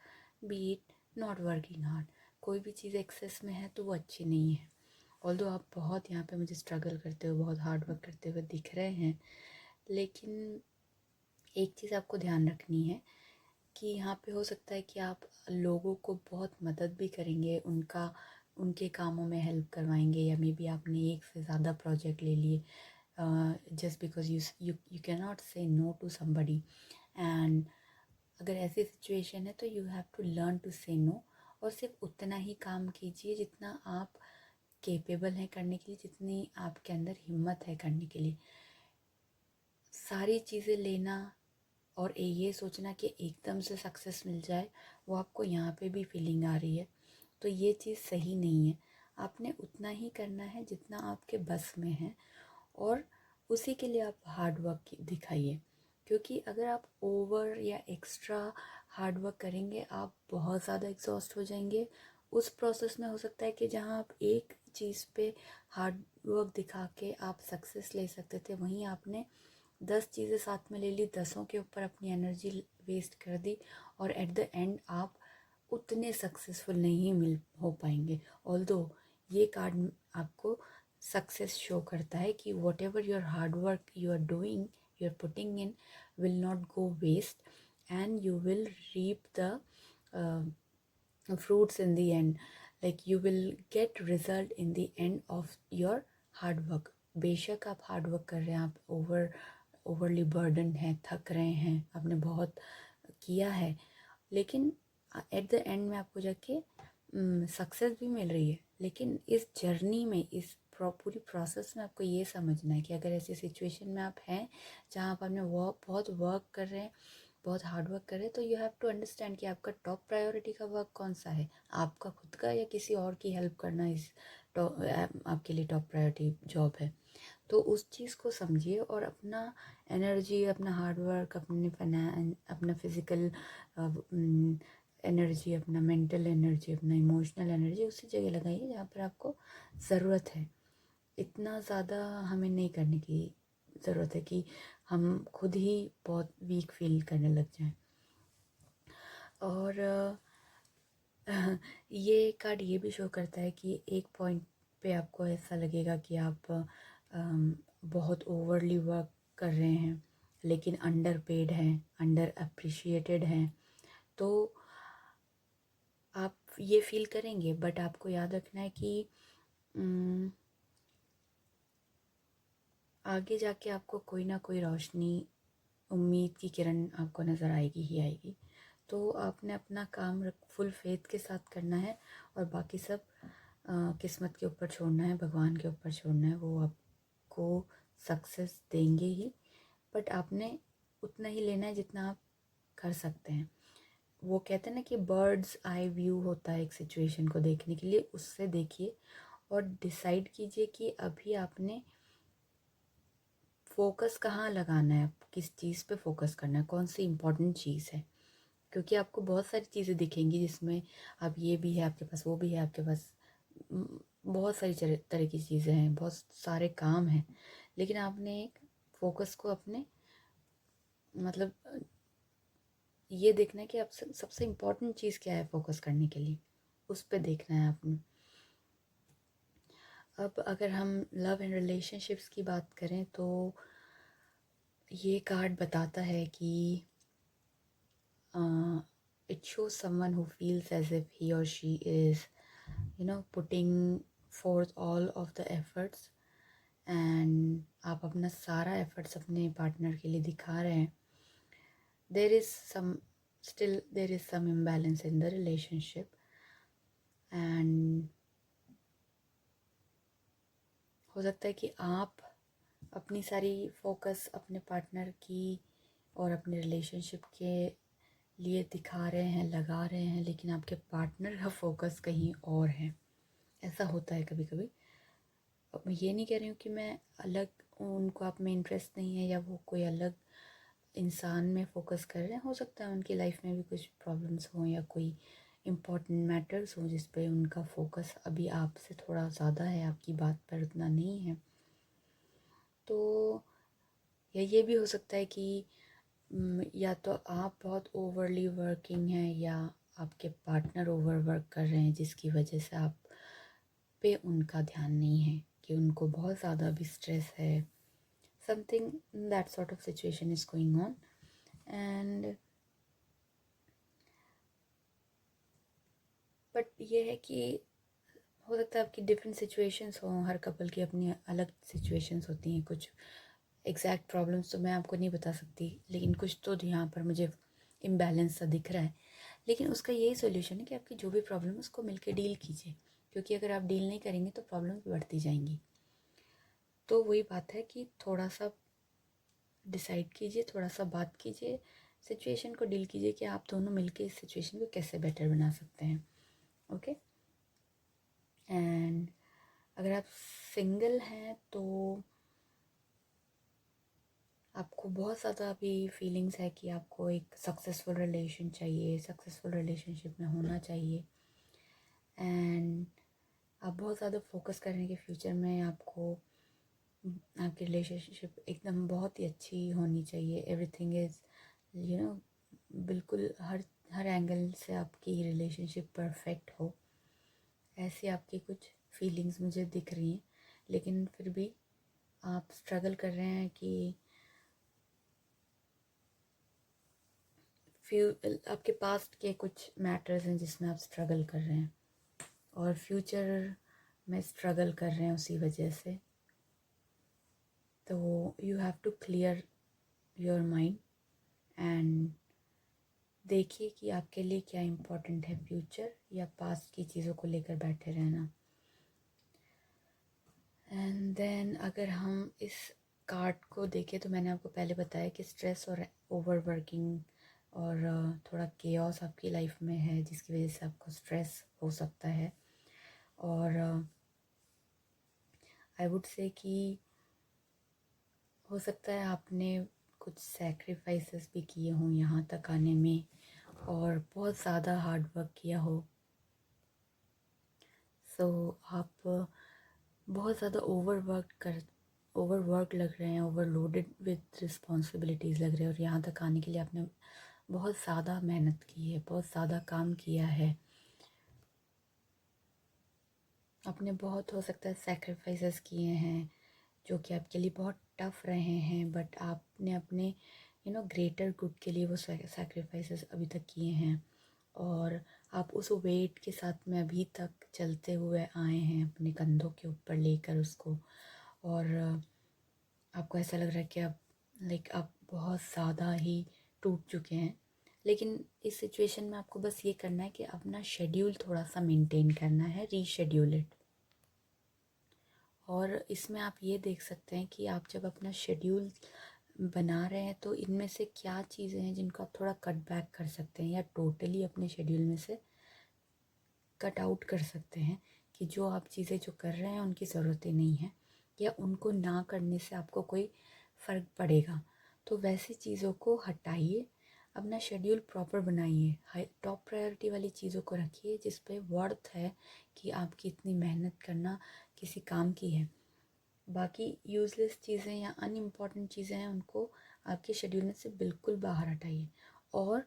B it not working hard. कोई भी चीज़ एक्सेस में है तो वो अच्छी नहीं है। ऑल्दो आप बहुत यहाँ पे मुझे स्ट्रगल करते हुए, बहुत हार्ड वर्क करते हुए दिख रहे हैं, लेकिन एक चीज़ आपको ध्यान रखनी है कि यहाँ पे हो सकता है कि आप लोगों को बहुत मदद भी करेंगे, उनके कामों में हेल्प करवाएंगे, या मे बी आपने एक से ज़्यादा प्रोजेक्ट ले लिए, just because you can not say no to somebody. And अगर ऐसी सिचुएशन है तो you have to learn to say no, और सिर्फ उतना ही काम कीजिए जितना आप केपेबल हैं करने के लिए, जितनी आपके अंदर हिम्मत है करने के लिए। सारी चीज़ें लेना और ये सोचना कि एकदम से सक्सेस मिल जाए, वो आपको यहाँ पे भी फीलिंग आ रही है, तो ये चीज़ सही नहीं है। आपने उतना ही करना है जितना आपके बस में है, और उसी के लिए आप हार्ड वर्क दिखाइए, क्योंकि अगर आप ओवर या एक्स्ट्रा हार्ड वर्क करेंगे आप बहुत ज़्यादा एग्जॉस्ट हो जाएंगे। उस प्रोसेस में हो सकता है कि जहाँ आप एक चीज़ पे हार्ड वर्क दिखा के आप सक्सेस ले सकते थे, वहीं आपने 10 चीज़ें साथ में ले ली, 10ओं के ऊपर अपनी एनर्जी वेस्ट कर दी, और एट द एंड आप उतने सक्सेसफुल नहीं मिल हो पाएंगे। ऑल्दो ये कार्ड आपको सक्सेस शो करता है कि whatever your hard work you are doing, you are putting in, will not go waste, and you will reap the fruits in the end. Like you will get result in the end of your hard work. बेशक आप hard work कर रहे हैं, आप overly burden है, थक रहे हैं, आपने बहुत किया है, लेकिन एट द एंड में आपको जाके सक्सेस भी मिल रही है। लेकिन इस जर्नी में, इस पूरी प्रोसेस में आपको ये समझना है कि अगर ऐसी सिचुएशन में आप हैं जहाँ आप अपने बहुत वर्क कर रहे हैं, बहुत हार्ड वर्क कर रहे हैं, तो यू हैव टू अंडरस्टैंड कि आपका टॉप प्रायोरिटी का वर्क कौन सा है, आपका खुद का या किसी और की हेल्प करना इस आपके लिए टॉप प्रायोरिटी जॉब है। तो उस चीज़ को समझिए और अपना एनर्जी, अपना हार्ड वर्क, अपना फिज़िकल एनर्जी, अपना मेंटल एनर्जी, अपना इमोशनल एनर्जी उसी जगह लगाइए जहाँ पर आपको ज़रूरत है। इतना ज़्यादा हमें नहीं करने की ज़रूरत है कि हम खुद ही बहुत वीक फील करने लग जाएं। और ये कार्ड ये भी शो करता है कि एक पॉइंट पे आपको ऐसा लगेगा कि आप बहुत ओवरली वर्क कर रहे हैं, लेकिन अंडर पेड हैं, अंडर अप्रिशिएटेड हैं, तो आप ये फील करेंगे। बट आपको याद रखना है कि आगे जाके आपको कोई ना कोई रोशनी, उम्मीद की किरण आपको नज़र आएगी ही आएगी। तो आपने अपना काम फुल फेथ के साथ करना है और बाकी सब किस्मत के ऊपर छोड़ना है, भगवान के ऊपर छोड़ना है। वो आपको सक्सेस देंगे ही, बट आपने उतना ही लेना है जितना आप कर सकते हैं। वो कहते हैं ना कि बर्ड्स आई व्यू होता है एक सिचुएशन को देखने के लिए, उससे देखिए और डिसाइड कीजिए कि अभी आपने फोकस कहाँ लगाना है, किस चीज़ पे फोकस करना है, कौन सी इम्पोर्टेंट चीज़ है। क्योंकि आपको बहुत सारी चीज़ें दिखेंगी जिसमें अब ये भी है आपके पास, वो भी है आपके पास, बहुत सारी तरह की चीज़ें हैं, बहुत सारे काम हैं, लेकिन आपने एक फोकस को अपने मतलब ये देखना है कि आप सबसे इम्पोर्टेंट चीज़ क्या है फोकस करने के लिए, उस पर देखना है आपने। अब अगर हम लव एंड रिलेशनशिप्स की बात करें तो ये कार्ड बताता है कि it shows someone who feels as if he or she is putting forth all of the efforts, and आप अपना सारा एफर्ट्स अपने पार्टनर के लिए दिखा रहे हैं। there is some imbalance in the relationship, and हो सकता है कि आप अपनी सारी फोकस अपने पार्टनर की और अपने रिलेशनशिप के लिए दिखा रहे हैं, लगा रहे हैं, लेकिन आपके पार्टनर का फोकस कहीं और है। ऐसा होता है कभी कभी। अब मैं ये नहीं कह रही हूँ कि मैं अलग, उनको आप में इंटरेस्ट नहीं है या वो कोई अलग इंसान में फ़ोकस कर रहे हैं। हो सकता है उनकी लाइफ में भी कुछ प्रॉब्लम्स हों या कोई इम्पोर्टेंट मैटर्स हों जिस पे उनका फोकस अभी आपसे थोड़ा ज़्यादा है, आपकी बात पर उतना नहीं है। तो या ये भी हो सकता है कि या तो आप बहुत ओवरली वर्किंग हैं या आपके पार्टनर ओवर वर्क कर रहे हैं, जिसकी वजह से आप पे उनका ध्यान नहीं है, कि उनको बहुत ज़्यादा भी स्ट्रेस है, something that sort of situation is going on. And but ये है कि हो सकता है आपकी डिफरेंट सिचुएशंस हों, हर कपल की अपनी अलग सिचुएशंस होती हैं। कुछ एग्जैक्ट प्रॉब्लम्स तो मैं आपको नहीं बता सकती, लेकिन कुछ तो यहाँ पर मुझे इम्बैलेंस सा दिख रहा है। लेकिन उसका यही सोल्यूशन है कि आपकी जो भी प्रॉब्लम है उसको मिलकर डील कीजिए, क्योंकि अगर आप डील नहीं करेंगे तो प्रॉब्लम बढ़ती जाएंगी। तो वही बात है कि थोड़ा सा डिसाइड कीजिए, थोड़ा सा बात कीजिए, सिचुएशन को डील कीजिए कि आप दोनों मिलकर इस सिचुएशन को कैसे बेटर बना सकते हैं। ओके। एंड अगर आप सिंगल हैं तो आपको बहुत ज़्यादा अभी फीलिंग्स है कि आपको एक सक्सेसफुल रिलेशन चाहिए, सक्सेसफुल रिलेशनशिप में होना चाहिए, एंड आप बहुत ज़्यादा फोकस कर रहे हैं कि फ्यूचर में आपको आपकी रिलेशनशिप एकदम बहुत ही अच्छी होनी चाहिए। एवरीथिंग इज़ बिल्कुल हर एंगल से आपकी रिलेशनशिप परफेक्ट हो, ऐसी आपकी कुछ फीलिंग्स मुझे दिख रही हैं। लेकिन फिर भी आप स्ट्रगल कर रहे हैं कि आपके पास्ट के कुछ मैटर्स हैं जिसमें आप स्ट्रगल कर रहे हैं। और फ्यूचर में स्ट्रगल कर रहे हैं उसी वजह से। तो you have to clear your mind and देखिए कि आपके लिए क्या इम्पोर्टेंट है, फ्यूचर या पास्ट की चीज़ों को लेकर बैठे रहना। एंड देन अगर हम इस कार्ड को देखें तो मैंने आपको पहले बताया कि स्ट्रेस और ओवर वर्किंग और थोड़ा केओस आपकी लाइफ में है जिसकी वजह से आपको स्ट्रेस हो सकता है। और आई वुड से कि हो सकता है आपने कुछ सैक्रिफाइसेस भी किए हों यहाँ तक आने में और बहुत ज़्यादा हार्ड वर्क किया हो। सो आप बहुत ज़्यादा ओवरवर्क लग रहे हैं, ओवरलोडेड विद रिस्पॉन्सिबिलिटीज़ लग रहे हैं और यहाँ तक आने के लिए आपने बहुत ज़्यादा मेहनत की है, बहुत ज़्यादा काम किया है, आपने बहुत हो सकता है सैक्रिफाइसेस किए हैं जो कि आपके लिए बहुत टफ रहे हैं, बट आपने अपने ग्रेटर गुड के लिए वो सैक्रिफाइसेस अभी तक किए हैं और आप उस वेट के साथ में अभी तक चलते हुए आए हैं अपने कंधों के ऊपर लेकर उसको। और आपको ऐसा लग रहा है कि आप बहुत ज़्यादा ही टूट चुके हैं, लेकिन इस सिचुएशन में आपको बस ये करना है कि अपना शेड्यूल थोड़ा सा मेंटेन करना है, रीशेड्यूल इट। और इसमें आप ये देख सकते हैं कि आप जब अपना शेड्यूल बना रहे हैं तो इनमें से क्या चीज़ें हैं जिनको आप थोड़ा कट बैक कर सकते हैं या टोटली अपने शेड्यूल में से कट आउट कर सकते हैं कि जो आप चीज़ें जो कर रहे हैं उनकी ज़रूरत ही नहीं है या उनको ना करने से आपको कोई फ़र्क पड़ेगा। तो वैसी चीज़ों को हटाइए, अपना शेड्यूल प्रॉपर बनाइए, टॉप प्रायोरिटी वाली चीज़ों को रखिए जिस पे वर्थ है कि आपकी इतनी मेहनत करना किसी काम की है। बाकी यूज़लेस चीज़ें या अनइम्पॉर्टेंट चीज़ें हैं उनको आपके शेड्यूल में से बिल्कुल बाहर हटाइए और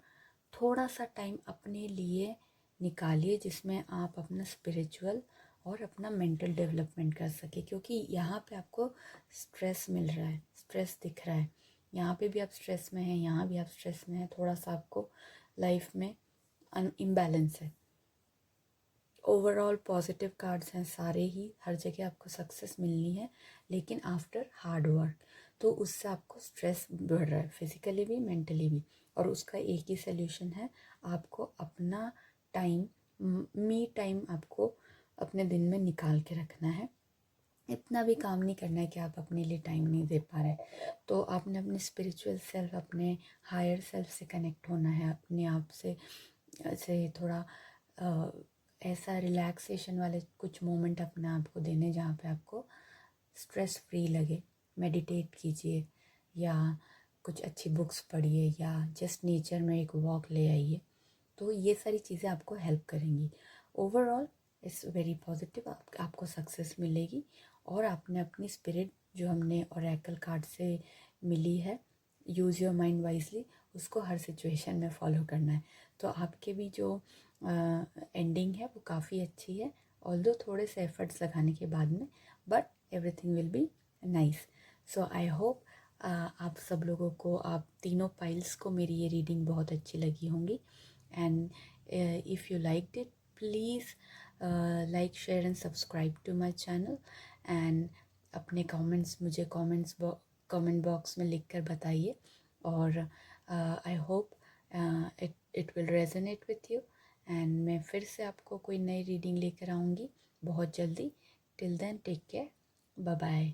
थोड़ा सा टाइम अपने लिए निकालिए जिसमें आप अपना स्पिरिचुअल और अपना मेंटल डेवलपमेंट कर सके, क्योंकि यहाँ पे आपको स्ट्रेस मिल रहा है, स्ट्रेस दिख रहा है, यहाँ पे भी आप स्ट्रेस में हैं, यहाँ भी आप स्ट्रेस में हैं, थोड़ा सा आपको लाइफ में इम्बैलेंस है। ओवरऑल पॉजिटिव कार्ड्स हैं सारे ही, हर जगह आपको सक्सेस मिलनी है लेकिन आफ्टर हार्ड वर्क। तो उससे आपको स्ट्रेस बढ़ रहा है फिज़िकली भी मेंटली भी, और उसका एक ही सल्यूशन है, आपको अपना टाइम, मी टाइम आपको अपने दिन में निकाल के रखना है। इतना भी काम नहीं करना है कि आप अपने लिए टाइम नहीं दे पा रहे। तो आपने अपने स्पिरिचुअल सेल्फ, अपने हायर सेल्फ से कनेक्ट होना है, अपने आप से थोड़ा ऐसा रिलैक्सेशन वाले कुछ मोमेंट अपने आप को देने जहाँ पे आपको स्ट्रेस फ्री लगे। मेडिटेट कीजिए या कुछ अच्छी बुक्स पढ़िए या जस्ट नेचर में एक वॉक ले आइए। तो ये सारी चीज़ें आपको हेल्प करेंगी। ओवरऑल इट्स वेरी पॉजिटिव, आपको सक्सेस मिलेगी और आपने अपनी स्पिरिट जो हमने ओरेकल कार्ड से मिली है, यूज़ योर माइंड वाइजली, उसको हर सिचुएशन में फॉलो करना है। तो आपके भी जो एंडिंग है वो काफ़ी अच्छी है, ऑल्दो थोड़े से एफर्ट्स लगाने के बाद में, but everything will be nice. So I hope आप सब लोगों को, आप तीनों पाइल्स को मेरी ये रीडिंग बहुत अच्छी लगी होंगी। And if you liked it, please like, share and subscribe to my channel. And अपने कमेंट्स मुझे कमेंट बॉक्स में लिख कर बताइए और I hope it will resonate with you. And मैं फिर से आपको कोई नई रीडिंग लेकर आऊँगी बहुत जल्दी। Till then take care, bye bye.